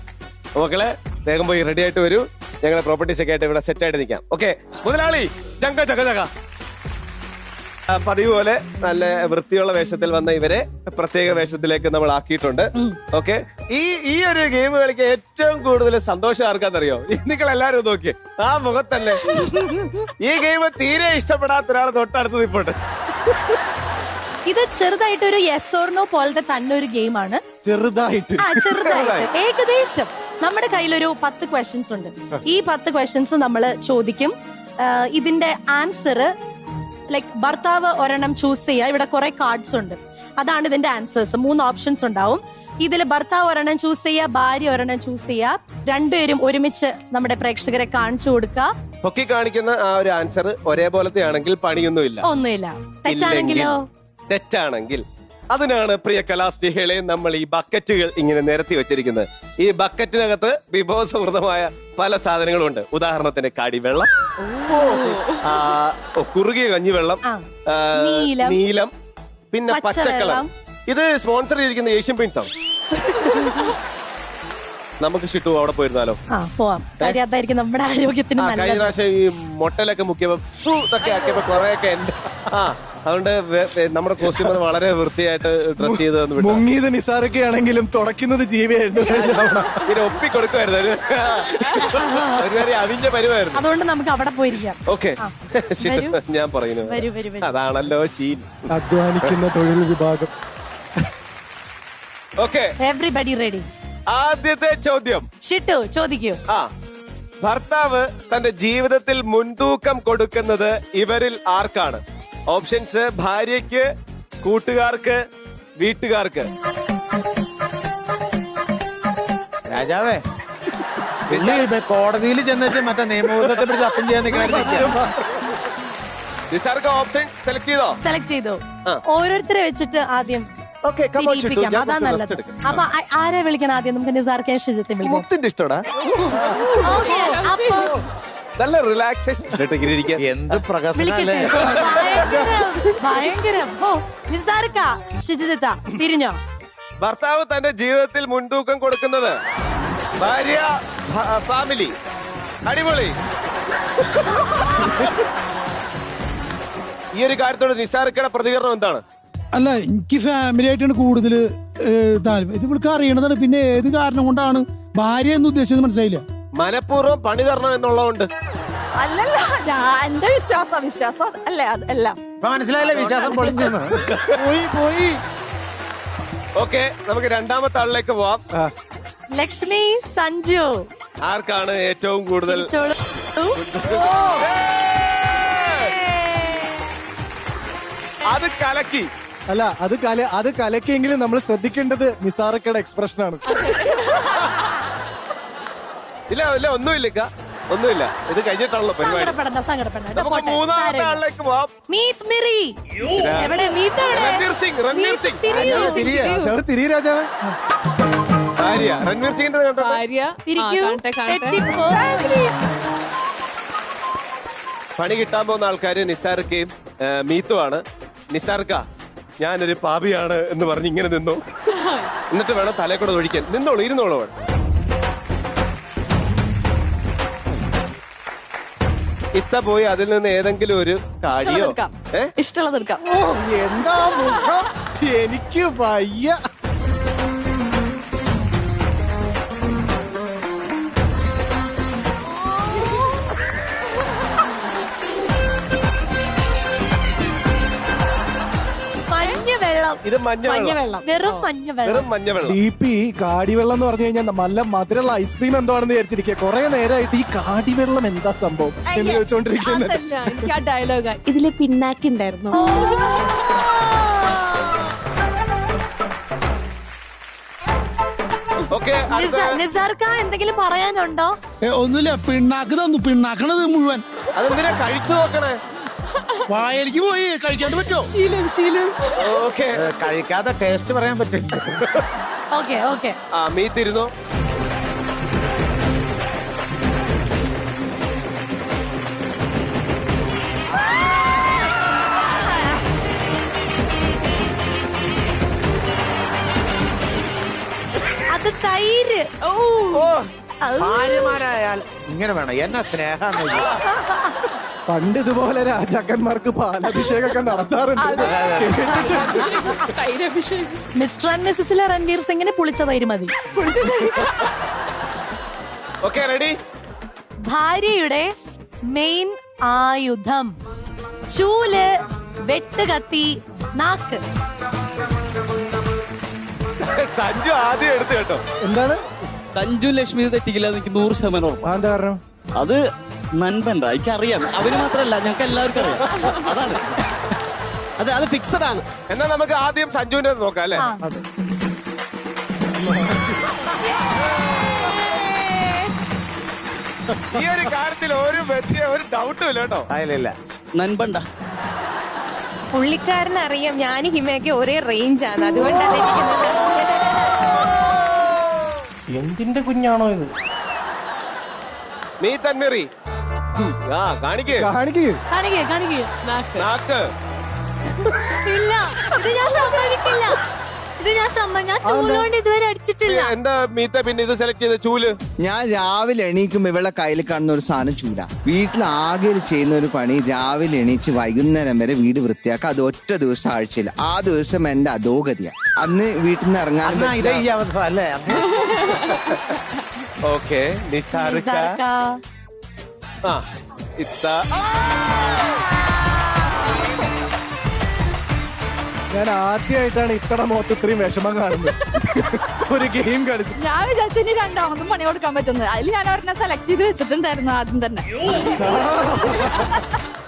മക്കളെ വേഗം പോയി റെഡി ആയിട്ട് വരൂ. ഞങ്ങളുടെ പ്രോപ്പർട്ടീസ് ഒക്കെ ആയിട്ട് ഇവിടെ സെറ്റ് ആയിട്ട് നിൽക്കാം. ഓക്കെ, മുതലാളി ജംഗ ജഗ ജഗ. പതിവ് പോലെ നല്ല വൃത്തിയുള്ള വേഷത്തിൽ വന്ന ഇവരെ പ്രത്യേക വേഷത്തിലേക്ക് നമ്മൾ ആക്കിയിട്ടുണ്ട്. ഓക്കെ, ഈ ഒരു ഗെയിം കളിക്കാൻ ഏറ്റവും കൂടുതൽ സന്തോഷം ആർക്കാന്നറിയോ? നിങ്ങൾ എല്ലാരും നോക്കിയേ, ആ മുഖത്തല്ലേ. ഈ ഗെയിം തീരെ ഇഷ്ടപ്പെടാത്ത ഒരാൾ തൊട്ടടുത്ത് നിൽപ്പുണ്ട്. ഇത് ചെറുതായിട്ട് ഒരു യെസ് ഓർ നോ പോലത്തെ തന്നെ ഒരു ഗെയിമാണ്. ചെറുതായിട്ട് ഏകദേശം നമ്മുടെ കയ്യിലൊരു 10 ക്വസ്റ്റ്യൻസ് ഉണ്ട്. ഈ 10 ക്വസ്റ്റ്യൻസ് നമ്മൾ ചോദിക്കും. ഇതിന്റെ ആൻസർ ലൈക് ഭർത്താവ് ഒരെണ്ണം ചൂസ് ചെയ്യുക. ഇവിടെ കുറെ കാർഡ്സ് ഉണ്ട്, അതാണ് ഇതിന്റെ ആൻസേഴ്സ്. 3 ഓപ്ഷൻസ് ഉണ്ടാവും. ഇതിൽ ഭർത്താവ് ഒരെണ്ണം ചൂസ് ചെയ്യുക, ഭാര്യ ഒരെണ്ണം ചൂസ് ചെയ്യുക. 2 പേരും ഒരുമിച്ച് നമ്മുടെ പ്രേക്ഷകരെ കാണിച്ചു കൊടുക്കുക. പൊക്കി കാണിക്കുന്ന ആ ഒരു ആൻസർ ഒരേപോലത്തെ ആണെങ്കിൽ പണിയൊന്നുമില്ല. ഒന്നുമില്ല. തെറ്റാണെങ്കിലോ? തെറ്റാണെങ്കിൽ അതിനാണ് പ്രിയ കലാസ്നേഹികളെ നമ്മൾ ഈ ബക്കറ്റുകൾ ഇങ്ങനെ നിരത്തി വെച്ചിരിക്കുന്നത്. ഈ ബക്കറ്റിനകത്ത് വിഭവസമൃദ്ധമായ പല സാധനങ്ങളും ഉണ്ട്. ഉദാഹരണത്തിന് കാടിവെള്ളം, കുറുകിയ കഞ്ഞിവെള്ളം, നീലം, പിന്നെ പച്ചക്കളം. ഇത് സ്പോൺസർ ചെയ്തിരിക്കുന്ന ഏഷ്യൻ പെയിന്റ്സ് ആണ്. നമുക്ക് ഷിട്ടു അവിടെ പോയിരുന്നാലോ? പോവാം. അതായിരിക്കും നമ്മുടെ ആരോഗ്യത്തിന് കഴിഞ്ഞ പ്രാവശ്യം ഈ മൊട്ടലൊക്കെ മുക്കിയപ്പോ ഇതൊക്കെ ആക്കിയപ്പോ കൊറേയൊക്കെ അതുകൊണ്ട് നമ്മുടെ കോസ്റ്റ്യൂമർ വളരെ വൃത്തിയായിട്ട് ഡ്രസ് ചെയ്ത് മുങ്ങിയത് നിസാറൊക്കെ ആണെങ്കിലും തുടക്കുന്നത് ജീവിയായിരുന്നു. പിന്നെ ഒപ്പിക്കൊടുക്കുമായിരുന്നു, ഒരു അവിഞ്ഞ പരിവായിരുന്നു. അതുകൊണ്ട് നമുക്ക് അവിടെ പോയിരിക്കാം. ഓക്കെ, ഞാൻ പറയുന്നു അതാണല്ലോ ചീൻ, അധ്വാനിക്കുന്ന തൊഴിൽ വിഭാഗം. Okay, everybody ready. ആദ്യത്തെ ചോദ്യം ഷിട്ടു ചോദിക്കൂ. ഭർത്താവ് തന്റെ ജീവിതത്തിൽ മുൻതൂക്കം കൊടുക്കുന്നത് ഇവരിൽ ആർക്കാണ്? ഓപ്ഷൻസ്: ഭാര്യയ്ക്ക്, കൂട്ടുകാർക്ക്, വീട്ടുകാർക്ക്. രാജാവേ, കോടതിയിൽ ചെന്നിട്ട് മറ്റേ നിയമത്തെ പറ്റി സത്യം ചെയ്യാൻ നിസാർക്ക് ഓപ്ഷൻ സെലക്ട് ചെയ്തോ? സെലക്ട് ചെയ്തു. ഓരോരുത്തരെ വെച്ചിട്ട് ആദ്യം അതാ നല്ലത്. അപ്പൊ ആരെ വിളിക്കണം ആദ്യം? നമുക്ക് നിസാർക്കെ ഷിജിത്തെ വിളിക്കാം. മുത്തിന്റെ ഇഷ്ടോടാ, നല്ല റിലാക്സേഷൻ. എന്ത് പ്രകാശനല്ലേ, ഭയങ്കരം. ഓ, നിസാർക്ക ഷിജിത തിരിഞ്ഞോ? ഭർത്താവ് തന്റെ ജീവിതത്തിൽ മുൻതൂക്കം കൊടുക്കുന്നത് ഭാര്യ, ഫാമിലി, അടിപൊളി. ഈ ഒരു കാര്യത്തോട് നിസാർക്കയുടെ പ്രതികരണം എന്താണ്? അല്ല, എനിക്ക് ഫാമിലി ആയിട്ടാണ് കൂടുതൽ താല്പര്യം. ഇത് ഇവൾക്ക് അറിയണതാണ്. പിന്നെ ഏത് കാരണം കൊണ്ടാണ് ഭാര്യ എന്ന് ഉദ്ദേശിച്ചത് മനസ്സിലായില്ല. മനഃപൂർവ്വം പണി തരണം എന്നുള്ളതുകൊണ്ട്. അല്ലല്ല, എന്റെ വിശ്വാസം അല്ലേ അതെല്ലാം. മനസ്സിലായില്ലേ വിശ്വാസം പൊളിഞ്ഞെന്ന്? പോയി ഓക്കെ, നമുക്ക് രണ്ടാമത്തെ ആളിലേക്ക് പോവാം. ലക്ഷ്മി സഞ്ജു ആർക്കാണ് ഏറ്റവും കൂടുതൽ? തിരിച്ചോളൂ. അത് കലക്കി. അല്ല, അത് കലക്കിയെങ്കിലും നമ്മൾ ശ്രദ്ധിക്കേണ്ടത് നിസാറക്കയുടെ എക്സ്പ്രഷൻ ആണ്. ഇല്ല ഒന്നുമില്ല, ഇത് കഴിഞ്ഞിട്ടാണല്ലോ പരിപാടി. സങ്കടപ്പെടണ്ട. നമുക്ക് മൂന്നാമത്തെ ആളിലേക്ക് പോവാം. മീറ്റ് മിറി. എവിടെ മീറ്റ്? രൺവീർ സിംഗ്. തിരി രാജാവ്. ഭാര്യ രൺവീർ സിംഗിന്റെ കണ്ടോ? പണി കിട്ടാൻ പോകുന്ന ആൾക്കാര് നിസാർക്കയും മീത്തുമാണ്. നിസാർക്ക, ഞാനൊരു പാപിയാണ് എന്ന് പറഞ്ഞ് ഇങ്ങനെ നിന്നു. എന്നിട്ട് വേണം തലേ കൂടെ ഒഴിക്കാൻ. ഇരുന്നോളൂ. ഇത്ത പോയി അതിൽ നിന്ന് ഏതെങ്കിലും ഒരു കാടിയോ ഇഷ്ടമുള്ളത് എടുക്കാം. ഓ, എന്താ മുഖം, എനിക്ക് വയ്യ. ഇത് മഞ്ഞവെള്ളം. വെറും മഞ്ഞവെള്ളം. DP കാടിവെള്ളം എന്ന് പറഞ്ഞു കഴിഞ്ഞാൽ നല്ല മധുരമുള്ള ഐസ്ക്രീം എന്തോ ആണെന്ന് വിചാരിച്ചിരിക്കുക. കുറെ നേരമായിട്ട് ഈ കാടിവെള്ളം എന്താ സംഭവം എന്ന് ചോദിച്ചോണ്ടിരിക്കുന്നത്. എനിക്ക് ആ ഡയലോഗ് ഇതില് പിന്നാക്കുണ്ടായിരുന്നു. നിസാർക്ക എന്തെങ്കിലും പറയാനുണ്ടോ? ഒന്നുമില്ല, പിണ്ണാക്ക് തന്നു. പിണ്ണാക്കണത് മുഴുവൻ അതെന്തിനാ കഴിച്ചു നോക്കണേ? വായലിക്ക് പോയി കഴിക്കാണ്ട് പറ്റോ? ശീലം. ഓക്കെ, കഴിക്കാതെ ടേസ്റ്റ് പറയാൻ പറ്റില്ല. ഓക്കെ. മീത്തിരുന്നോ? അത് തൈര്. ഭാര്യമാരായാൽ ഇങ്ങനെ വേണം. എന്നാ സ്നേഹം. പണ്ട് ഇതുപോലെ രാജാക്കന്മാർക്ക് പാലാഭിഷേകമൊക്കെ നടത്താറുണ്ട്. മിസ്റ്റർ ആൻഡ് മിസ്സസിലെ രൺവീർ സിംഗിന് പുളിച്ച തൈര് മതി. Okay, ready? ഭാര്യയുടെ മെയിൻ ആയുധം: ചൂല്, വെട്ടുകത്തി, നാക്ക്. സഞ്ജു ആദ്യം എടുത്തു കേട്ടോ. എന്താണ് സഞ്ജു ലക്ഷ്മി തെറ്റിക്കില്ല, എനിക്ക് 100% ഉറപ്പ്. എന്താ കാരണം? അത് നൻപണ്ട, എനിക്കറിയാം. അവന് മാത്രല്ല, ഞങ്ങൾക്ക് എല്ലാവർക്കും അറിയാം. അതാണ് അത് ഫിക്സഡ് ആണ്. എന്നാ നമുക്ക് ആദ്യം സഞ്ജുവിന്റെ നോക്കാം അല്ലേ? ഈ ഒരു കാര്യത്തിൽ ഒരു ഡൗട്ടും ഇല്ല കേട്ടോ. ഇല്ല. നൻപണ്ട. പുള്ളിക്കാരനറിയാം ഞാൻ ഹിമയൊക്കെ ഒരേ റേഞ്ചാണ്, അതുകൊണ്ടാണ് ഇരിക്കുന്നത്. എന്തിന്റെ കുഞ്ഞാണോ ഇത്? നീ തന്മേറി കാണിക്ക്. നാക്ക്. ഇല്ല, ഇത് ഞാൻ സമ്മതിക്കില്ല. ഞാൻ ചൂലുകൊണ്ട് ഇതുവരെ അടിച്ചിട്ടില്ല. എന്താ മീത്ത പിന്നെ ഇത് സെലക്ട് ചെയ്ത ചൂല്? ഞാൻ രാവിലെ എണീക്കുമ്പോ ഇവളെ കയ്യിൽ കാണുന്ന ഒരു സാധനം ചൂല. വീട്ടിലാകെ ചെയ്യുന്ന ഒരു പണി രാവിലെ എണീച്ച് വൈകുന്നേരം വരെ വീട് വൃത്തിയാക്കുക. അത് ഒറ്റ ദിവസം ആഴ്ചയില്ല. ആ ദിവസം എന്റെ അധോഗതിയാ. അന്ന് വീട്ടിൽ നിന്ന് ഇറങ്ങാൻ ഈ അവസ്ഥ അല്ലേ? ഓക്കെ, നിസാർക്ക. ഇത്ത. ഞാൻ ആദ്യമായിട്ടാണ് ഇത്തടെ മുഖത്ത് ഇത്രയും വിഷമം കാണുന്നത്. ഒരു ഗെയിം കളിച്ചു. ഞാൻ വിചാരിച്ചു ഇനി രണ്ടാമതും പണി കൊടുക്കാൻ പറ്റുന്നത്. അതിൽ ഞാൻ അവരെ സെലക്ട് ചെയ്ത് വെച്ചിട്ടുണ്ടായിരുന്നു ആദ്യം തന്നെ.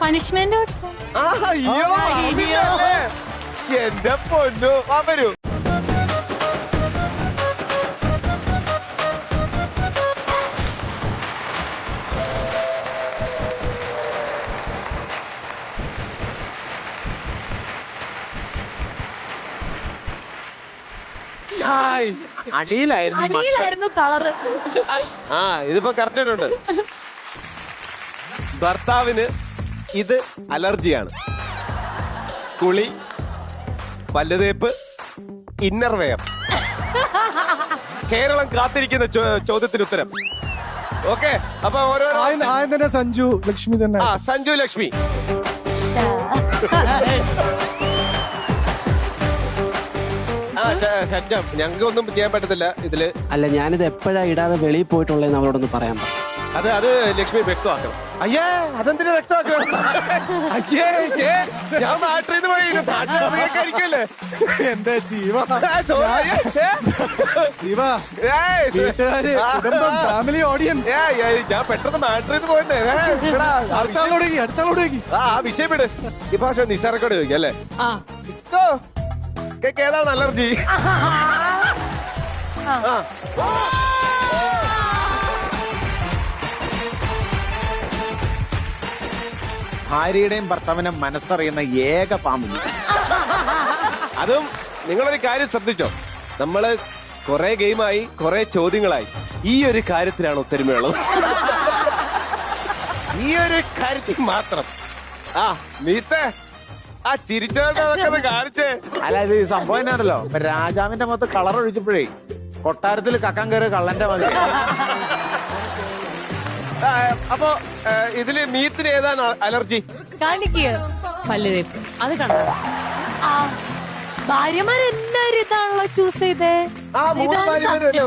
പണിഷ്മെന്റ് എന്റെ പൊന്നു. വരൂ. അടിയിലായിരുന്നു കളറ്. ഇതിപ്പോ കറക്റ്റ് ആയിട്ടുണ്ട്. ഭർത്താവിന് ഇത് അലർജിയാണ്. കുളി, പല്ലുതേപ്പ്, ഇന്നർ വെയർ. കേരളം കാത്തിരിക്കുന്ന ചോദ്യത്തിന് ഉത്തരം. ഓക്കെ, അപ്പൊ ഓരോ ആദ്യം തന്നെ സഞ്ജു ലക്ഷ്മി തന്നെ. ആ സഞ്ജു ലക്ഷ്മി. ഞങ്ങൾക്ക് ഒന്നും ചെയ്യാൻ പറ്റത്തില്ല ഇതില്. അല്ല, ഞാനിത് എപ്പോഴാ ഇടാതെ വെളിയിൽ പോയിട്ടുള്ളതെന്ന് അവരോടൊന്ന് പറയാൻ പറ. അത് ലക്ഷ്മി വ്യക്തമാക്കണം. അയ്യേ, അതെന്തിനാ വ്യക്തമാക്കണം? അയ്യേ, ഞാൻ നാട്ടിൽ നിന്ന് പോയി നാട്ടിലേക്കായിരിക്കല്ലേ എന്റെ ജീവ ഫാമിലി ഓഡിയൻസ്. ഞാൻ പെട്ടെന്ന് നാട്ടിൽ നിന്ന് പോയെന്നേ. അടുത്തോടേക്ക് ആ വിഷയം വിട്. ഈ ഭാഷ നിസാറക്കോട് ചോദിക്കാം അല്ലേ? ഏതാണ് അലർജി? ഭാര്യയുടെയും ഭർത്താവിനെ മനസ്സറിയുന്ന ഏക പാമ്പ്. അതും നിങ്ങളൊരു കാര്യം ശ്രദ്ധിച്ചോ, നമ്മള് കുറെ ഗെയിമായി, കുറെ ചോദ്യങ്ങളായി, ഈ ഒരു കാര്യത്തിലാണ് ഒത്തൊരുമയുള്ളത്. ഈ ഒരു കാര്യത്തിൽ മാത്രം. ആ മീത്തെ ആ ചിരിച്ചോണ്ടൊക്കെ കാണിച്ചേ. അല്ല, ഇത് സംഭവം എന്നാണല്ലോ, രാജാവിന്റെ മൊത്തം കളർ ഒഴിച്ചപ്പോഴേ കൊട്ടാരത്തിൽ കക്കാൻ കയറി കള്ളന്റെ മതി. അപ്പൊ ഇതില് മീത്തിന് ഏതാണ് അലർജി? കാണിക്കുക പല്ല് തേപ്പ്. അത് കണ്ടോ? ഭാര്യമാരെല്ലാരും ഇതാണല്ലോ ചൂസ് ചെയ്തേ.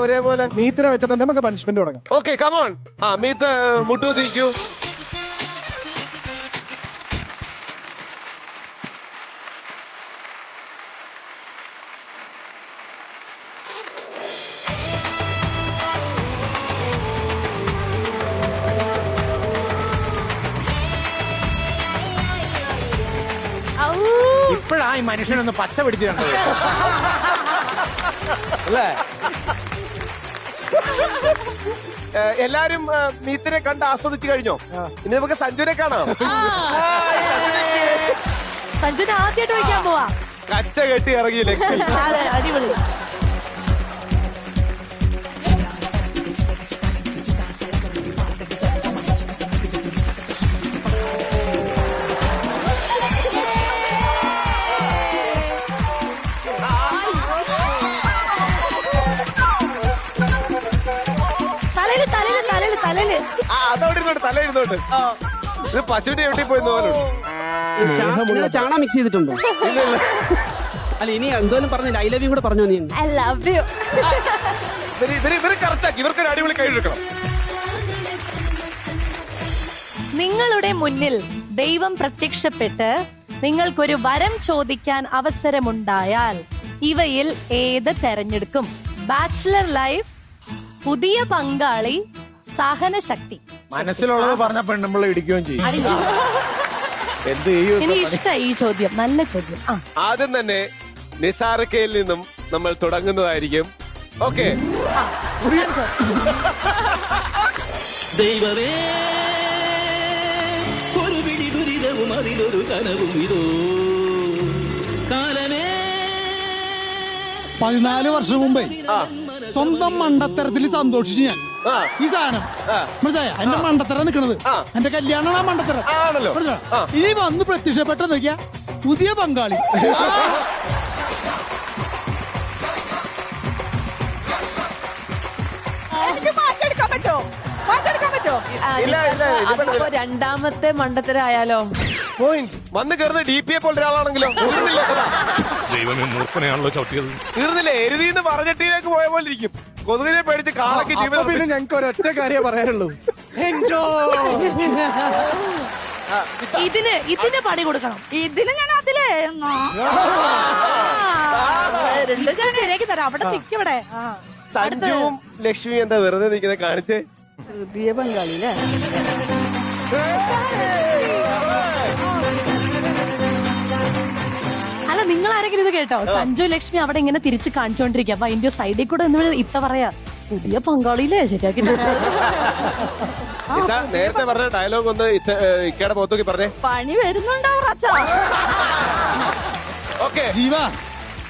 ഒരേപോലെ മീത്തിനെ വെച്ചിട്ട് നമുക്ക് പണിഷ്മെന്റ് തുടങ്ങാം. Okay, come on. ആ മീത്ത് മുട്ടു തിരിക്കൂ. ഇപ്പോഴാ ഈ മനുഷ്യനൊന്ന് പച്ച പിടിച്ച് കണ്ടത് അല്ലേ? എല്ലാരും മീത്തിനെ കണ്ട് ആസ്വദിച്ചു കഴിഞ്ഞോ? ഇനി നമുക്ക് സഞ്ജുനെ കാണാം. സഞ്ജുനെ ആദ്യമായിട്ട് വയ്ക്കാൻ പോവാ. കച്ച കെട്ടി ഇറങ്ങി ലക്ഷ്മി. അടിപൊളി. അതവിടെ തല ഇരുന്നോട്ട്. ഇത് പശുവിന്റെ എവിടെ പോയി പോലെ. ചാണകം മിക്സ് ചെയ്തിട്ടുണ്ടോ? അല്ല, ഇനി എന്തോലും പറഞ്ഞില്ല. ഐ ലവ് യു കൂടെ പറഞ്ഞു. നീ ഐ ലവ് യു. ഇവര് കറക്റ്റാക്കി. ഇവർക്കൊരു അടിപൊളി കൈ എടുക്കണം. നിങ്ങളുടെ മുന്നിൽ ദൈവം പ്രത്യക്ഷപ്പെട്ട് നിങ്ങൾക്കൊരു വരം ചോദിക്കാൻ അവസരമുണ്ടായാൽ ഇവയിൽ ഏത് തെരഞ്ഞെടുക്കും? ബാച്ചിലർ ലൈഫ്, പുതിയ പങ്കാളി, സഹനശക്തി. മനസ്സിലുള്ളത് പറഞ്ഞ പെണ്ണുമ്പോൾ ഇടിക്കുകയും ചെയ്യും. എന്ത് ചെയ്യും? എനിക്ക് ഇഷ്ടമായി ഈ ചോദ്യം, നല്ല ചോദ്യം. ആദ്യം തന്നെ നിസാറക്കയിൽ നിന്നും നമ്മൾ തുടങ്ങുന്നതായിരിക്കും. ഓക്കെ, ദൈവമേ, ഒരു പിടി ദുരിതവും അതിലൊരു കനവും ഇതോ കാലമേ. 14 വർഷം മുമ്പേ സ്വന്തം മണ്ടത്തരത്തിൽ സന്തോഷിച്ചു ഞാൻ. ഈ സാധനം മനസ്സിലായ? എന്റെ മണ്ടത്തരം നിക്കണത് എന്റെ കല്യാണം ആ മണ്ടത്തരം. ഇനി വന്ന് പ്രത്യക്ഷപ്പെട്ട നോക്കിയാ പുതിയ പങ്കാളി. അതിപ്പോ രണ്ടാമത്തെ മണ്ടത്തരായാലോ? വന്ന് കയറുന്ന DP പോലെ ഒരാളാണെങ്കിലോ? ദൈവമേ, മൂർഖനെയാണല്ലോ ചവിട്ടിയത്. തീർന്നില്ലേ? എരുതിന്ന് പറഞ്ഞിട്ടിലേക്ക് പോയ പോലെ ഇരിക്കും. കൊതുകിനെ പേടിച്ച് കാളക്ക് ജീവിതം. പിന്നെ ഞങ്ങൾക്ക് ഒരൊറ്റ കാര്യം പറയാനുള്ളൂ, എൻജോയ്. ഇതിന് പണി കൊടുക്കണം. ഇതിന് ഞാൻ അതിലേ ശരിയാക്കി തരാം. അവിടെ നിക്കവിടെ. സഞ്ജുവും ലക്ഷ്മിയും എന്താ വെറുതെ നിൽക്കുന്നത്? കാണിച്ചേ. പുതിയ പങ്കാളി അല്ലേ? അല്ല, നിങ്ങൾ ആരെങ്കിലും ഇത് കേട്ടോ? സഞ്ജു ലക്ഷ്മി അവിടെ ഇങ്ങനെ തിരിച്ച് കാണിച്ചോണ്ടിരിക്കുക. അപ്പൊ അതിന്റെ സൈഡിൽ കൂടെ ഇത്ത പറയാ, പുതിയ പങ്കാളിയില്ലേ ശരിയാക്കി നേരത്തെ പറഞ്ഞ ഡയലോഗ് ഒന്ന് ഇക്കയുടെ മുഖത്തോക്കി പറഞ്ഞേ. പണി വരുന്നുണ്ടാവും അച്ഛാ. ഓക്കെ ജീവ,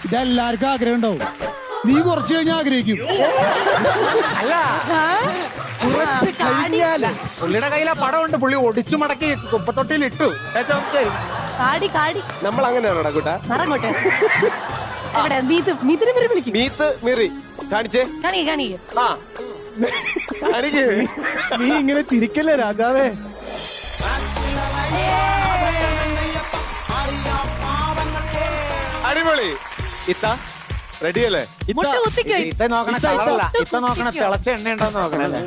ഇതെല്ലാവർക്കും ആഗ്രഹം ഉണ്ടാവും. നീ കുറച്ച് കഴിഞ്ഞാൽ ആഗ്രഹിക്കും. അല്ല, കുറച്ച് കഴിഞ്ഞാല് പുള്ളിയുടെ കയ്യിലെ പടമുണ്ട്. പുള്ളി ഒടിച്ചു മടക്കി കുപ്പത്തൊട്ടിയിൽ ഇട്ടു. കാടി നമ്മൾ അങ്ങനെയാണോടാ കൂട്ടാ? മറങ്ങോട്ടെ. എവിടെ മീത്തിനെ മിറി വിളിക്കും. മീത്ത് മിറി കാണിച്ചേ. കാണിക്ക്. ആ നീ ഇങ്ങനെ ചിരിക്കല്ലേ രാജാവേ. അടിപൊളി. ഇത്ത റെഡിയല്ലേ? മുട്ട കുത്തിക്കോ. ഇത്ത നോക്കണ കളറല്ല, ഇത്ത നോക്കണ തിളച്ച എണ്ണ ഉണ്ടോന്ന് നോക്കണല്ലേ.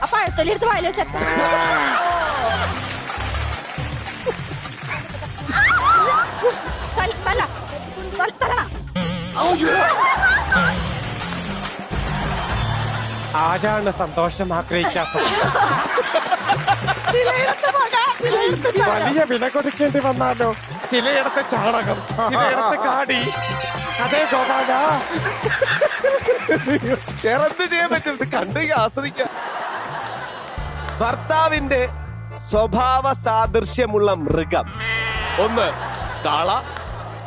അപ്പൊ അഴുത്തൊലിയെടുത്ത് വായില് വെച്ചേക്ക. ആരാണ് സന്തോഷം ആഗ്രഹിക്കാത്ത? വലിയ വില കൊടുക്കേണ്ടി വന്നാലോ? ചിലയിടത്ത് ചാണകം, ചിലയിടത്ത് കാടി. അതേ ഗോപാല, എന്ത് ചെയ്യാൻ പറ്റും? കണ്ടു ആസ്വദിക്കാം. ഭർത്താവിന്റെ സ്വഭാവ സാദൃശ്യമുള്ള മൃഗം: 1 കാള,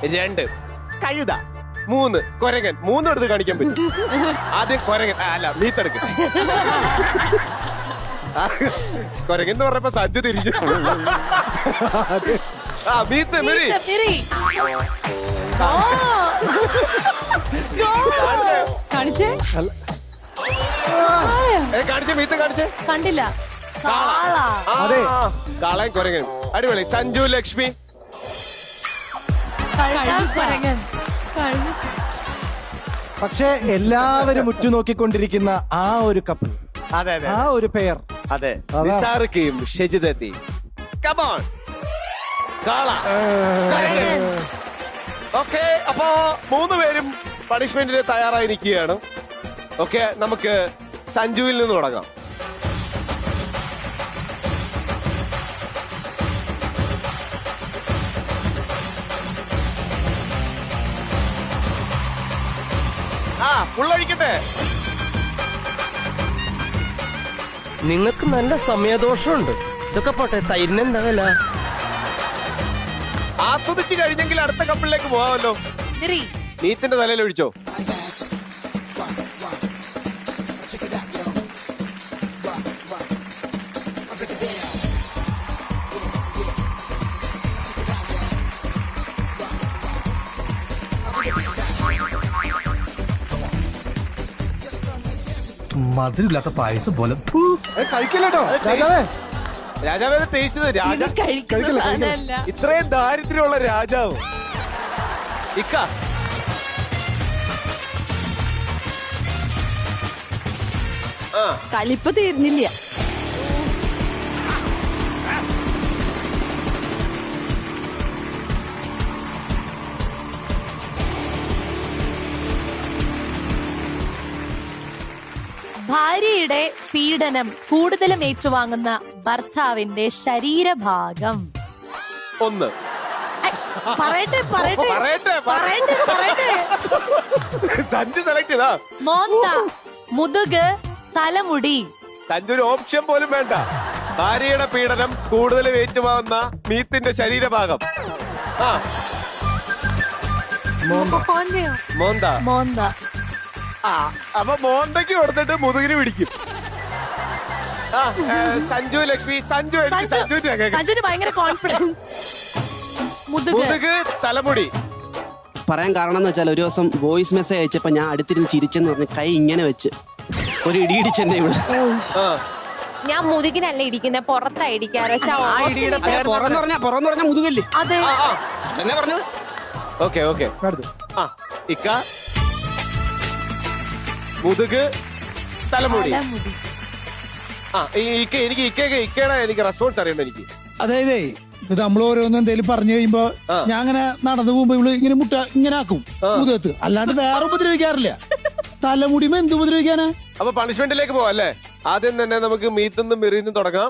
2 കഴുത, 3 കൊരങ്ങൻ. 3 എടുത്ത് കാണിക്കാൻ പറ്റും. ആദ്യം കൊരങ്ങൻ, അല്ല മീത്തെടുക്ക. കൊരങ്ങൻ എന്ന് പറഞ്ഞപ്പോ സജ്ജ തിരിച്ചു. മീത്ത് മിഴി കാണിച്ചേ കാണിച്ചേ, മീത്ത് കാണിച്ചേ. കണ്ടില്ല. അതെ, കാളയും കൊരങ്ങൻ. അടിപൊളി. സഞ്ജു ലക്ഷ്മി. പക്ഷെ എല്ലാവരും ഉറ്റുനോക്കിക്കൊണ്ടിരിക്കുന്ന ആ ഒരു കപ്പിൾ, അതെ അതെ, ആ ഒരു പെയർ, അതെ. നിസാർക്കയും ഷെജിദയും. Come on. കാള. ഓക്കെ, അപ്പോ 3 പേരും പണിഷ്മെന്റിന് തയ്യാറായി നിൽക്കുകയാണ്. ഓക്കെ, നമുക്ക് സഞ്ജുവിൽ നിന്ന് തുടങ്ങാം. ഫുള്ളൊഴിക്കട്ടെ. നിങ്ങൾക്ക് നല്ല സമയദോഷമുണ്ട്. ഇതൊക്കെ പോട്ടെ, തൈരിനെന്താ വില? ആസ്വദിച്ചു കഴിഞ്ഞെങ്കിൽ അടുത്ത കപ്പിളിലേക്ക് പോകാമല്ലോ. നീത്തിന്റെ തലയിൽ ഒഴിച്ചോ. മധുരമില്ലാത്ത പായസം പോലെ. കഴിക്കില്ലട്ടോ രാജാവേ. രാജാവ് ടേസ്റ്റ് ഇത്രയും ദാരിദ്ര്യമുള്ള രാജാവ്. ഇക്ക കലിപ്പ് തീർന്നില്ല. ഭാര്യയുടെ പീഡനം കൂടുതലും ഏറ്റുവാങ്ങുന്ന ഭർത്താവിന്റെ ശരീരഭാഗം. 1. പറയട്ടെ സഞ്ജു സെലക്ട് ചെയ്താ. മോന്ത, മുതുക്, തലമുടി. സഞ്ജു ഒരു ഓപ്ഷൻ പോലും വേണ്ട. ഭാര്യയുടെ പീഡനം കൂടുതൽ ഏറ്റുവാങ്ങുന്ന മീത്തിന്റെ ശരീരഭാഗം. മോന്ത. അപ്പൊ മോന്തയ്ക്ക് കൊടുത്തിട്ട് മുതുകിന് പിടിക്കും. സഞ്ജു ലക്ഷ്മി. സഞ്ജുവിന് ഭയങ്കര കോൺഫിഡൻസ്. മുതുക്, തലമുടി. പറയാൻ കാരണം എന്ന് വെച്ചാൽ ഒരു ദിവസം വോയിസ് മെസ്സേജ് അയച്ചപ്പോ ഞാൻ അടുത്തിരുന്ന് ചിരിച്ചെന്ന് പറഞ്ഞ് കൈ ഇങ്ങനെ വെച്ച് ഒരു ഇടിയിടിച്ചെന്നെ ഇവിടെ. ഞാൻ മുതുകിനല്ല ഇടിക്കുന്നത്, പുറത്താ ഇടിക്കാറ്. പുറന്ന് പറഞ്ഞ മുതുകല്ലേ? അതെ, അതന്നെ പറഞ്ഞത്. ഓക്കെ ഇക്ക മുതുക്, തലമുടി. എനിക്ക് റെസ്പോൺസ് അറിയണ്ട. എനിക്ക് അതായത് ഇപ്പൊ നമ്മൾ ഓരോന്നും എന്തെങ്കിലും പറഞ്ഞു കഴിയുമ്പോ ഞാൻ അങ്ങനെ നടന്നു പോകുമ്പോ ഇവള് ഇങ്ങനെ മുട്ട ഇങ്ങനെ ആക്കും മുതുകത്ത്. അല്ലാണ്ട് വേറെ ഉപദ്രവിക്കാറില്ല. തലമുടിമ എന്ത് ഉപദ്രവിക്കാനാ? അപ്പൊ പണിഷ്മെന്റിലേക്ക് പോവാം അല്ലേ? ആദ്യം തന്നെ നമുക്ക് മീത്തുനിന്നും മെറിന്നും തുടങ്ങാം.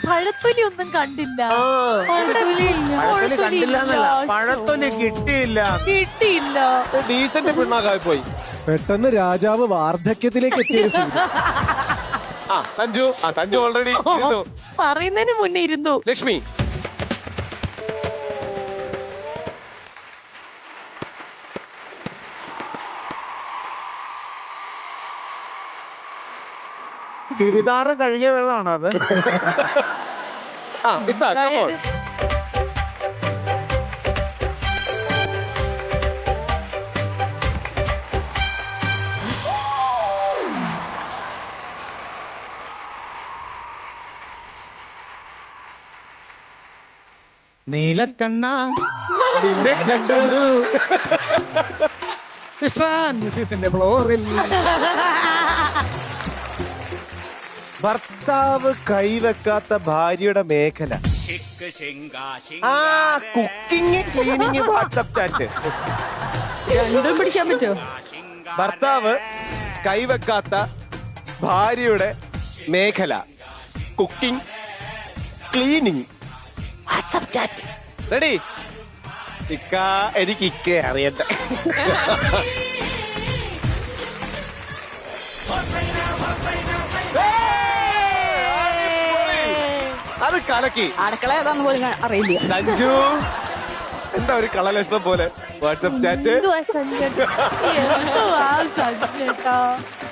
പഴത്തൊലി പഴത്തൊലി ഒന്നും കണ്ടില്ല. കണ്ടില്ല എന്നല്ല, പഴത്തൊലി കിട്ടിയില്ല. ഡീസന്റ് പിണ്ണാക്കായി പോയി. പെട്ടെന്ന് രാജാവ് വാർദ്ധക്യത്തിലേക്ക് എത്തിയ സഞ്ജു ഓൾറെഡി പറയുന്നതിന് മുന്നേ ഇരുന്നു. ലക്ഷ്മി, ചുരിദാറ് കഴിഞ്ഞ വെള്ളമാണോ അത്? നീലക്കണ്ണ നിന്നെ കണ്ടു ഫ്ലോറിൽ. ഭർത്താവ് കൈവെക്കാത്ത ഭാര്യയുടെ മേഖല. Cooking, cleaning, WhatsApp chat. രണ്ടും പിടിക്കാൻ പറ്റുമോ? ഭർത്താവ് കൈവെക്കാത്ത ഭാര്യയുടെ മേഖല. Cooking, cleaning, WhatsApp chat. Ready? എനിക്ക് ഇക്കേ അറിയട്ടെ. അത് കലക്കി. അടുക്കള ഏതാന്ന് പോലും അറിയില്ല. സഞ്ജു, എന്താ ഒരു കളലക്ഷണം പോലെ വാട്സപ്പ് ചാറ്റ്?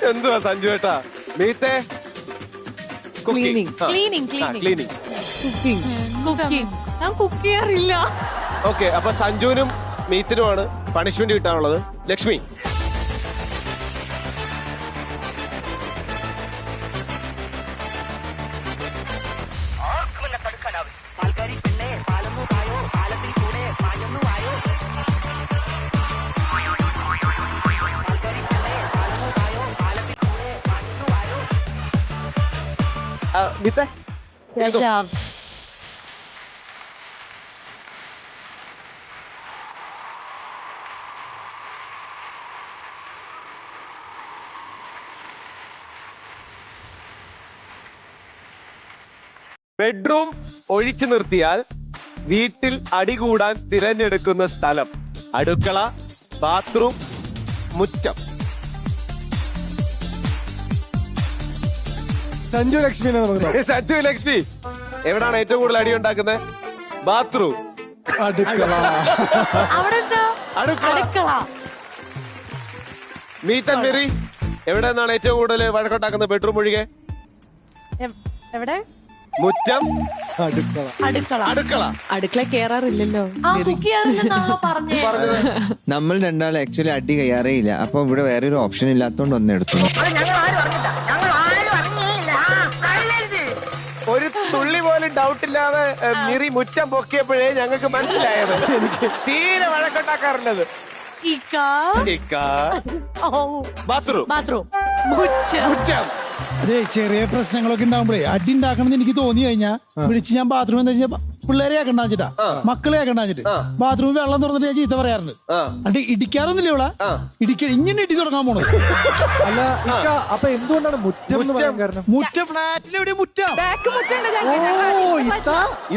എന്തുവാ സഞ്ജു ഏട്ടാ? മീത്തെ ക്ലീനിങ്. ഞാൻ കുക്ക് ചെയ്യാറില്ല. ഓക്കെ, അപ്പൊ സഞ്ജുവിനും മീത്തിനുമാണ് പണിഷ്മെന്റ് കിട്ടാനുള്ളത്. ലക്ഷ്മി, മീത്തെ ബെഡ്റൂം ഒഴിച്ചു നിർത്തിയാൽ വീട്ടിൽ അടികൂടാൻ തിരഞ്ഞെടുക്കുന്ന സ്ഥലം. അടുക്കള, ബാത്റൂം, മുറ്റം. സഞ്ജു ലക്ഷ്മി. സഞ്ജു ലക്ഷ്മി, എവിടാണ് ഏറ്റവും കൂടുതൽ അടി ഉണ്ടാക്കുന്നത്? ബാത്റൂം, അടുക്കള. അടുക്കള. മീത്തൻ മെറി, എവിടെ നിന്നാണ് ഏറ്റവും കൂടുതൽ വഴക്കുണ്ടാക്കുന്നത്? ബെഡ്റൂം ഒഴികെ? എവിടെ? മുറ്റം, അടുക്കള കേറാറില്ലല്ലോ. പറഞ്ഞേ. നമ്മൾ രണ്ടാളും ആക്ച്വലി അടി കയ്യാറേയില്ല. അപ്പൊ ഇവിടെ വേറെ ഒരു ഓപ്ഷൻ ഇല്ലാത്തോണ്ട് ഒന്നെടുത്തു. ഒരു തുള്ളി പോലും ഡൗട്ട് ഇല്ലാതെ മിറി മുറ്റം പൊക്കിയപ്പോഴേ ഞങ്ങൾക്ക് മനസ്സിലായത്. എനിക്ക് തീരെ വഴക്കുണ്ടാക്കാറുള്ളത്. ബാത്റൂം, മുറ്റം. അതെ, ചെറിയ പ്രശ്നങ്ങളൊക്കെ ഉണ്ടാകുമ്പോഴേ അടി ഉണ്ടാക്കണമെന്ന് എനിക്ക് തോന്നി കഴിഞ്ഞാൽ വിളിച്ച് ഞാൻ ബാത്റൂം എന്താ വെച്ചാൽ പിള്ളേരെ ആക്കണ്ടാച്ചിട്ടാ, മക്കളെ ആക്കണ്ടാച്ചിട്ട് ബാത്റൂമിൽ വെള്ളം തുറന്നിട്ട് ഞാൻ ചീത്ത പറയാറുണ്ട്. അണ്ട് ഇടിക്കാറൊന്നുമില്ല ഇവിടെ. ഇങ്ങനെ ഇടി തുടങ്ങാൻ പോണത്. അല്ല അപ്പൊ എന്തുകൊണ്ടാണ് മുറ്റം എന്ന് പറയാൻ കാരണം? മുറ്റം ഫ്ലാറ്റിലെവിടെ മുറ്റം?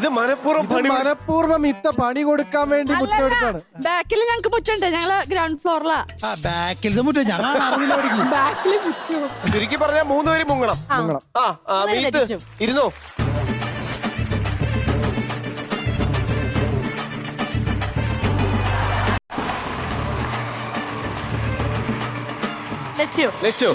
ഇത് മനഃപൂർവ്വം ഇത്ത പണി കൊടുക്കാൻ വേണ്ടി മുറ്റം എടുത്താണ്. ബാക്കിൽ ഞങ്ങൾക്ക് മുറ്റുണ്ട്. ഞങ്ങള് ഗ്രൗണ്ട് ഫ്ലോറിലാ. ബാക്കിലത്തെ മുറ്റം ഞാൻ കാണാറില്ല. ബാക്കില് മുറ്റോ? ചുരുക്കി പറഞ്ഞാൽ 3 പേര് മുങ്ങണം. ഇരുന്നോ? ലച്ചു,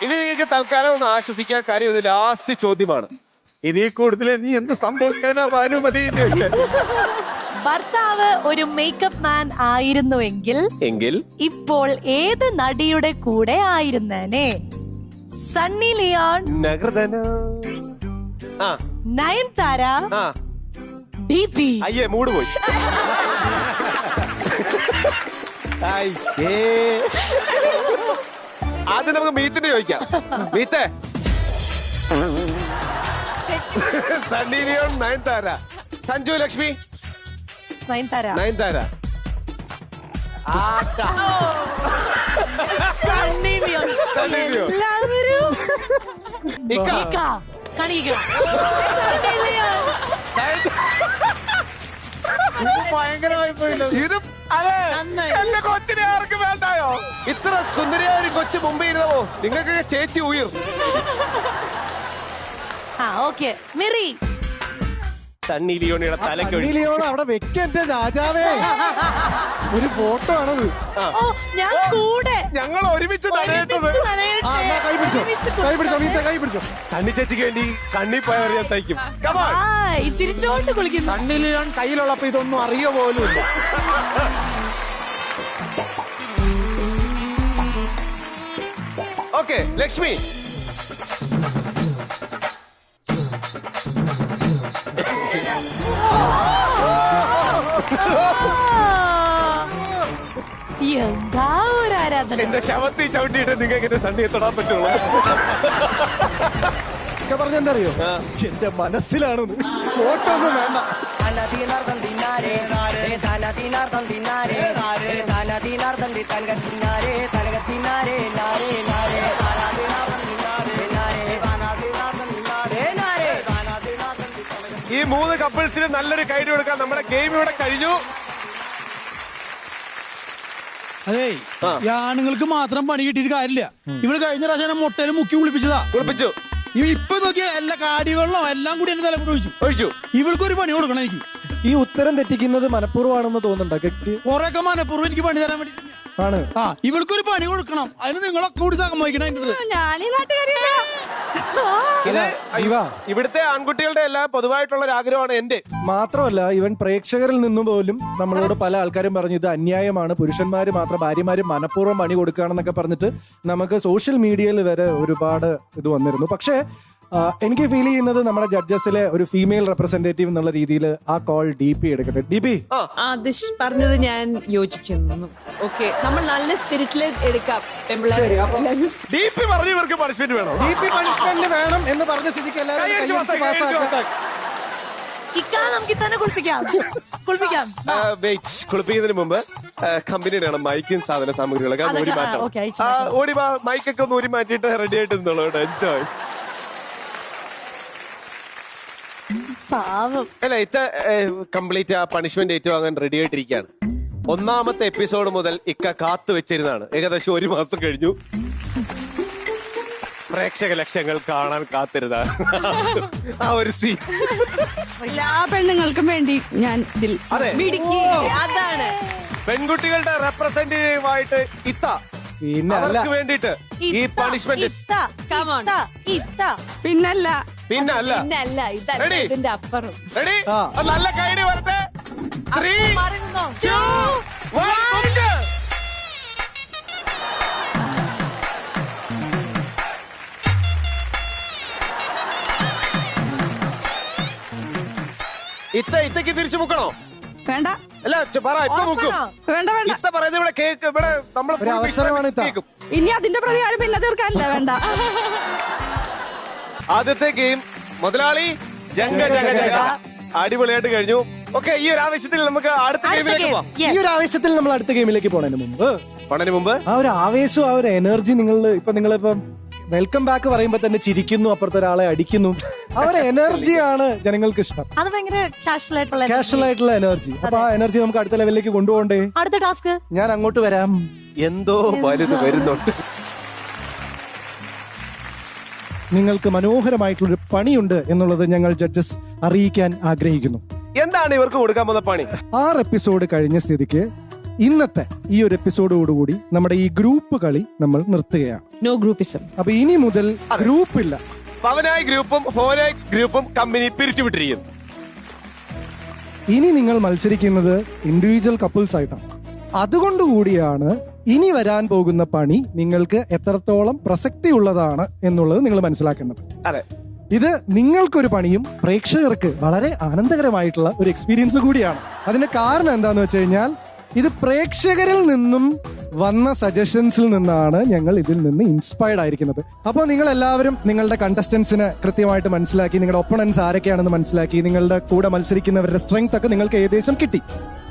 ഇനി നിങ്ങൾക്ക് തൽക്കാലം ഒന്ന് ആശ്വസിക്കാൻ. കാര്യം ഇത് ലാസ്റ്റ് ചോദ്യമാണ്. ഇതിൽ കൂടുതൽ നീ എന്ത് സംഭവിക്കാനാ ഭാനുമതി? ഭർത്താവ് ഒരു മേക്കപ്പ് മാൻ ആയിരുന്നുവെങ്കിൽ ഇപ്പോൾ ഏത് നടിയുടെ കൂടെ ആയിരുന്നേനെ? സണ്ണി ലിയോൺ, നയൻതാര, DP. അയ്യേ, മൂട് പോയി. ആദ്യം നമുക്ക് മീറ്റിന് ചോദിക്കാം. മീറ്റേ, സണ്ണി ലിയോൺ, നയൻതാര, സഞ്ജു ലക്ഷ്മി, നയൻതാര. നയൻതാര. സണ്ണി ലിയോൺ. സണ്ണി ലിയോൺ. എല്ലാവരും ഇക്ക. ഇക്ക. കാണിക്കുക. ഇതും അതെ, എന്റെ കൊച്ചിനെ ആർക്കും വേണ്ടായോ? ഇത്ര സുന്ദരിയായ ഒരു കൊച്ചു മുമ്പ് ഇരുന്നോ? നിങ്ങൾക്ക് ചേച്ചി ഉയർ. ഓക്കെ. മെറി. സണ്ണി ലിയോണിയുടെ തലക്ക് സണ്ണി ലിയോൺ അവിടെ വെക്കെന്റെ രാജാവേ. ഒരു ഫോട്ടോ ആണത്. ഓ, ഞാൻ കൂടെ. ഞങ്ങൾ ഒരുമിച്ച് തടയേണ്ടത്. കൈ പിടിച്ചോ മീത്ത, കൈ പിടിച്ചോ. സണ്ണി ചേച്ചിക്ക് വേണ്ടി കണ്ണി പോയവർ ഞാൻ സഹിക്കും. Come on. ചിരിച്ചോണ്ട് കുളിക്കുന്നു. സണ്ണി ലിയോൺ കയ്യിലുള്ളപ്പോ ഇതൊന്നും അറിയോ പോലുമില്ല. ഓക്കെ, ലക്ഷ്മി. എന്താ ഒരു ആരാധന. എന്റെ ശവത്തിൽ ചവിട്ടിയിട്ട് നിങ്ങൾക്ക് എന്റെ സണ്ണിയെ തൊടാൻ പറ്റുള്ളൂ. പറഞ്ഞെന്താ അറിയോ? എന്റെ മനസ്സിലാണ്. ഫോട്ടോ ഒന്നും വേണ്ട. ഈ 3 കപ്പിൾസിന് നല്ലൊരു കൈഡ് കൊടുക്കാൻ നമ്മുടെ ഗെയിം ഇവിടെ കഴിഞ്ഞു. അതെ, ഈ ആണുങ്ങൾക്ക് മാത്രം പണി കിട്ടിയിട്ട് കാര്യമില്ല. ഇവള് കഴിഞ്ഞ പ്രാവശ്യം മുട്ടയിൽ മുക്കി കുളിപ്പിച്ചു. ഇപ്പൊ നോക്കിയ എല്ലാ കാടിവെള്ളം എല്ലാം കൂടി എന്റെ തലമുടി ഒഴിച്ചു. ഇവൾക്കൊരു പണി കൊടുക്കണം എനിക്ക്. ഈ ഉത്തരം തെറ്റിക്കുന്നത് മനഃപൂർവ്വമാണെന്ന് തോന്നുന്നുണ്ടോ? കൊറേയൊക്കെ മനഃപൂർവ്വം എനിക്ക് പണി തരാൻ വേണ്ടി ആണ്. ഇവൾക്കൊരു പണി കൊടുക്കണം. അതിന് നിങ്ങളൊക്കെ കൂടി സമ്മതിക്കണം. അതിന്റെ ഞാനീ നാട്ടുകാരിയല്ല. ഇവിടുത്തെ ആൺകുട്ടികളുടെ എല്ലാം പൊതുവായിട്ടുള്ള ഒരു ആഗ്രഹമാണ് എന്റെ. മാത്രമല്ല, ഇവൻ പ്രേക്ഷകരിൽ നിന്നും പോലും നമ്മളോട് പല ആൾക്കാരും പറഞ്ഞു ഇത് അന്യായമാണ്, പുരുഷന്മാര് മാത്രം ഭാര്യമാര് മനഃപൂർവ്വം പണി കൊടുക്കുകയാണെന്നൊക്കെ പറഞ്ഞിട്ട് നമുക്ക് സോഷ്യൽ മീഡിയയിൽ വരെ ഒരുപാട് ഇത് വന്നിരുന്നു. പക്ഷേ എനിക്ക് ഫീൽ ചെയ്യുന്നത് നമ്മുടെ ജഡ്ജസിലെ ഒരു ഫീമെയിൽ റെപ്രസെന്റേറ്റീവ് എന്നുള്ള രീതിയിൽ ആ കോൾ DP എടുക്കട്ടെ. DP ദിഷ് പറഞ്ഞത് ഞാൻ യോജിക്കുന്നു. ഓക്കെ, നമ്മൾ നല്ല സ്പിരിറ്റിൽ എടുക്കാം. DP പറഞ്ഞു ഇവർക്ക് പണിഷ്മെന്റ് വേണം. DP പണിഷ്മെന്റ് വേണം എന്ന് പറഞ്ഞ സ്ഥിതിക്ക് എല്ലാവരും നമുക്ക് തന്നെ കുളിപ്പിക്കാം. കുളിപ്പിക്കുന്നതിന് മുമ്പ് കമ്പനിയുടെ മൈക്കും സാധന സാമഗ്രികളൊക്കെ ഊരി മാറ്റണം. ഓടി മൈക്കൊക്കെ ഒന്ന് ഊരി മാറ്റിയിട്ട് റെഡി ആയിട്ട് നിന്നോളൂ. എൻജോയ്. അല്ല, ഇത്ത കംപ്ലീറ്റ് ആ പണിഷ്മെന്റ് ഏറ്റുവാങ്ങാൻ റെഡി ആയിട്ടിരിക്കുകയാണ്. 1ാമത്തെ എപ്പിസോഡ് മുതൽ ഇക്ക കാത്തു വെച്ചിരുന്നതാണ്. ഏകദേശം 1 മാസം കഴിഞ്ഞു. പ്രേക്ഷക ലക്ഷ്യങ്ങൾ കാണാൻ കാത്തിരുന്ന ആ ഒരു സീൻ എല്ലാ പെണ്ണുങ്ങൾക്കും വേണ്ടി ഞാൻ ഇതിൽ അതാണ് പെൺകുട്ടികളുടെ റെപ്രസെന്റേറ്റീവായിട്ട് ഇത്ത അവർക്ക് വേണ്ടിട്ട് ഈ പണിഷ്മെന്റ് പിന്നല്ല ഇതിന്റെ അപ്പുറം. റെഡി? നല്ല കൈഡി വരട്ടെ. 3, 2, 1. ഇത്തക്ക് തിരിച്ചു മുക്കണോ? വേണ്ട. അല്ല പറ, ഇപ്പൊ മുക്കും. വേണ്ട. ഇത്ത പറയുന്നത് ഇവിടെ കേക്ക് ഇവിടെ നമ്മൾ ഇനി അതിന്റെ പ്രതികാരം പിന്നെ തീർക്കാനില്ല. വേണ്ട. ആദ്യത്തെ ഗെയിം മുതലാളി ജംഗ ജംഗ ജംഗ അടിപൊളിയായിട്ട് കഴിഞ്ഞു. ഓക്കെ, ഈ ഒരു ആവേശത്തിൽ നമുക്ക് അടുത്ത ഗെയിമിലേക്ക് പോവാം. ഈ ഒരു ആവേശത്തിൽ നമ്മൾ അടുത്ത ഗെയിമിലേക്ക് പോണതിന് മുമ്പ് ആ ഒരു ആവേശവും ആ ഒരു എനർജി നിങ്ങളിപ്പം വെൽക്കം ബാക്ക് പറയുമ്പോ തന്നെ ചിരിക്കുന്നു, അപ്പുറത്തെ ഒരാളെ അടിക്കുന്നു. ആ ഒരു എനർജിയാണ് ജനങ്ങൾക്ക് ഇഷ്ടം. അത് ഭയങ്കര കാഷ്വൽ ആയിട്ടുള്ള എനർജി. അപ്പൊ ആ എനർജി നമുക്ക് അടുത്ത ലെവലിലേക്ക് കൊണ്ടുപോകണ്ടേ? അടുത്ത ടാസ്ക് ഞാൻ അങ്ങോട്ട് വരാം. എന്തോ വലുത് വരുന്നുണ്ട്. നിങ്ങൾക്ക് മനോഹരമായിട്ടുള്ളൊരു പണിയുണ്ട് എന്നുള്ളത് ഞങ്ങൾ ജഡ്ജസ് അറിയിക്കാൻ ആഗ്രഹിക്കുന്നു. എന്താണ് ഇവർക്ക് കൊടുക്കാൻ പോകുന്ന പണി? 6 എപ്പിസോഡ് കഴിഞ്ഞ സ്ഥിതിക്ക് ഇന്നത്തെ ഈ ഒരു എപ്പിസോഡോടുകൂടി നമ്മുടെ ഈ ഗ്രൂപ്പ് കളി നമ്മൾ നിർത്തുകയാണ്. No groupism. അപ്പൊ ഇനി മുതൽ ഗ്രൂപ്പില്ല. പവനായി ഗ്രൂപ്പും ഫോനായി ഗ്രൂപ്പും കമ്പനി പിരിച്ചുവിട്ടിരിക്കുന്നു. ഇനി നിങ്ങൾ മത്സരിക്കുന്നത് ഇൻഡിവിജ്വൽ കപ്പിൾസ് ആയിട്ടാണ്. അതുകൊണ്ടുകൂടിയാണ് ഇനി വരാൻ പോകുന്ന പണി നിങ്ങൾക്ക് എത്രത്തോളം പ്രസക്തി ഉള്ളതാണ് എന്നുള്ളത് നിങ്ങൾ മനസ്സിലാക്കേണ്ടത്. അതെ, ഇത് നിങ്ങൾക്കൊരു പണിയും പ്രേക്ഷകർക്ക് വളരെ ആനന്ദകരമായിട്ടുള്ള ഒരു എക്സ്പീരിയൻസ് കൂടിയാണ്. അതിന്റെ കാരണം എന്താന്ന് വെച്ച് കഴിഞ്ഞാൽ ഇത് പ്രേക്ഷകരിൽ നിന്നും വന്ന സജഷൻസിൽ നിന്നാണ് ഞങ്ങൾ ഇതിൽ നിന്ന് ഇൻസ്പയർഡ് ആയിരിക്കുന്നത്. അപ്പോൾ നിങ്ങൾ എല്ലാവരും നിങ്ങളുടെ കണ്ടസ്റ്റൻസിനെ കൃത്യമായിട്ട് മനസ്സിലാക്കി, നിങ്ങളുടെ ഒപ്പണൻസ് ആരൊക്കെയാണെന്ന് മനസ്സിലാക്കി, നിങ്ങളുടെ കൂടെ മത്സരിക്കുന്നവരുടെ സ്ട്രെങ്ത് ഒക്കെ നിങ്ങൾക്ക് ഏകദേശം കിട്ടി.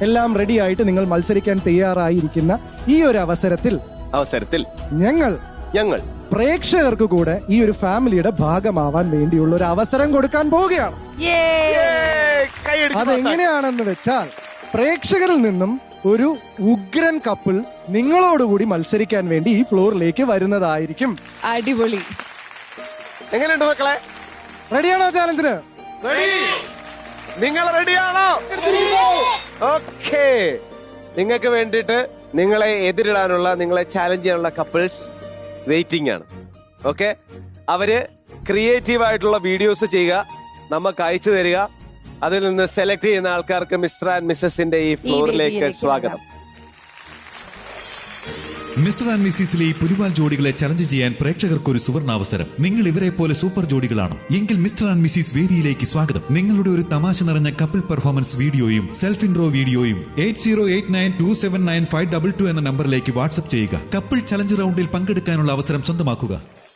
എല്ലാം റെഡി ആയിട്ട് നിങ്ങൾ മത്സരിക്കാൻ തയ്യാറായിരിക്കുന്ന ഈ ഒരു അവസരത്തിൽ ഞങ്ങൾ പ്രേക്ഷകർക്ക് കൂടെ ഈ ഒരു ഫാമിലിയുടെ ഭാഗമാവാൻ വേണ്ടിയുള്ള ഒരു അവസരം കൊടുക്കാൻ പോവുകയാണ്. അതെങ്ങനെയാണെന്ന് വെച്ചാൽ, പ്രേക്ഷകരിൽ നിന്നും ഒരു ഉഗ്രൻ കപ്പിൾ നിങ്ങളോടുകൂടി മത്സരിക്കാൻ വേണ്ടി ഈ ഫ്ലോറിലേക്ക് വരുന്നതായിരിക്കും. അടിപൊളി. എങ്ങനെയുണ്ട് മക്കളെ? റെഡിയാണോ ചാലഞ്ചിന്? നിങ്ങൾ റെഡിയാണോ? ഓക്കേ. നിങ്ങൾക്ക് വേണ്ടിയിട്ട് നിങ്ങളെ എതിരിടാനുള്ള, നിങ്ങളെ ചാലഞ്ച് ചെയ്യാനുള്ള കപ്പിൾസ് വെയിറ്റിംഗ് ആണ്. ഓക്കെ, അവര് ക്രിയേറ്റീവ് ആയിട്ടുള്ള വീഡിയോസ് ചെയ്യുക, നമുക്ക് അയച്ചു തരിക. അതിൽ നിന്ന് സെലക്ട് ചെയ്യുന്ന ആൾക്കാർക്ക് മിസ്റ്റർ ആൻഡ് മിസ്സസിന്റെ ഈ ഫ്ലോറിലേക്ക് സ്വാഗതം. മിസ്റ്റർ ആൻഡ് മിസ്സിസിലെ ഈ പുലിവാൽ ജോഡികളെ ചലഞ്ച് ചെയ്യാൻ പ്രേക്ഷകർക്ക് ഒരു സുവർണാവസരം. നിങ്ങൾ ഇവരെ പോലെ സൂപ്പർ ജോഡികളാണോ? എങ്കിൽ മിസ്റ്റർ ആൻഡ് മിസ്സിസ് വേദിയിലേക്ക് സ്വാഗതം. നിങ്ങളുടെ ഒരു തമാശ നിറഞ്ഞ കപ്പിൾ പെർഫോമൻസ് വീഡിയോയും സെൽഫ് ഇൻട്രോ വീഡിയോയും 8089279522 എന്ന നമ്പറിലേക്ക് വാട്സ്ആപ്പ് ചെയ്യുക. കപ്പിൾ ചലഞ്ച് റൗണ്ടിൽ പങ്കെടുക്കാനുള്ള അവസരം സ്വന്തമാക്കുക.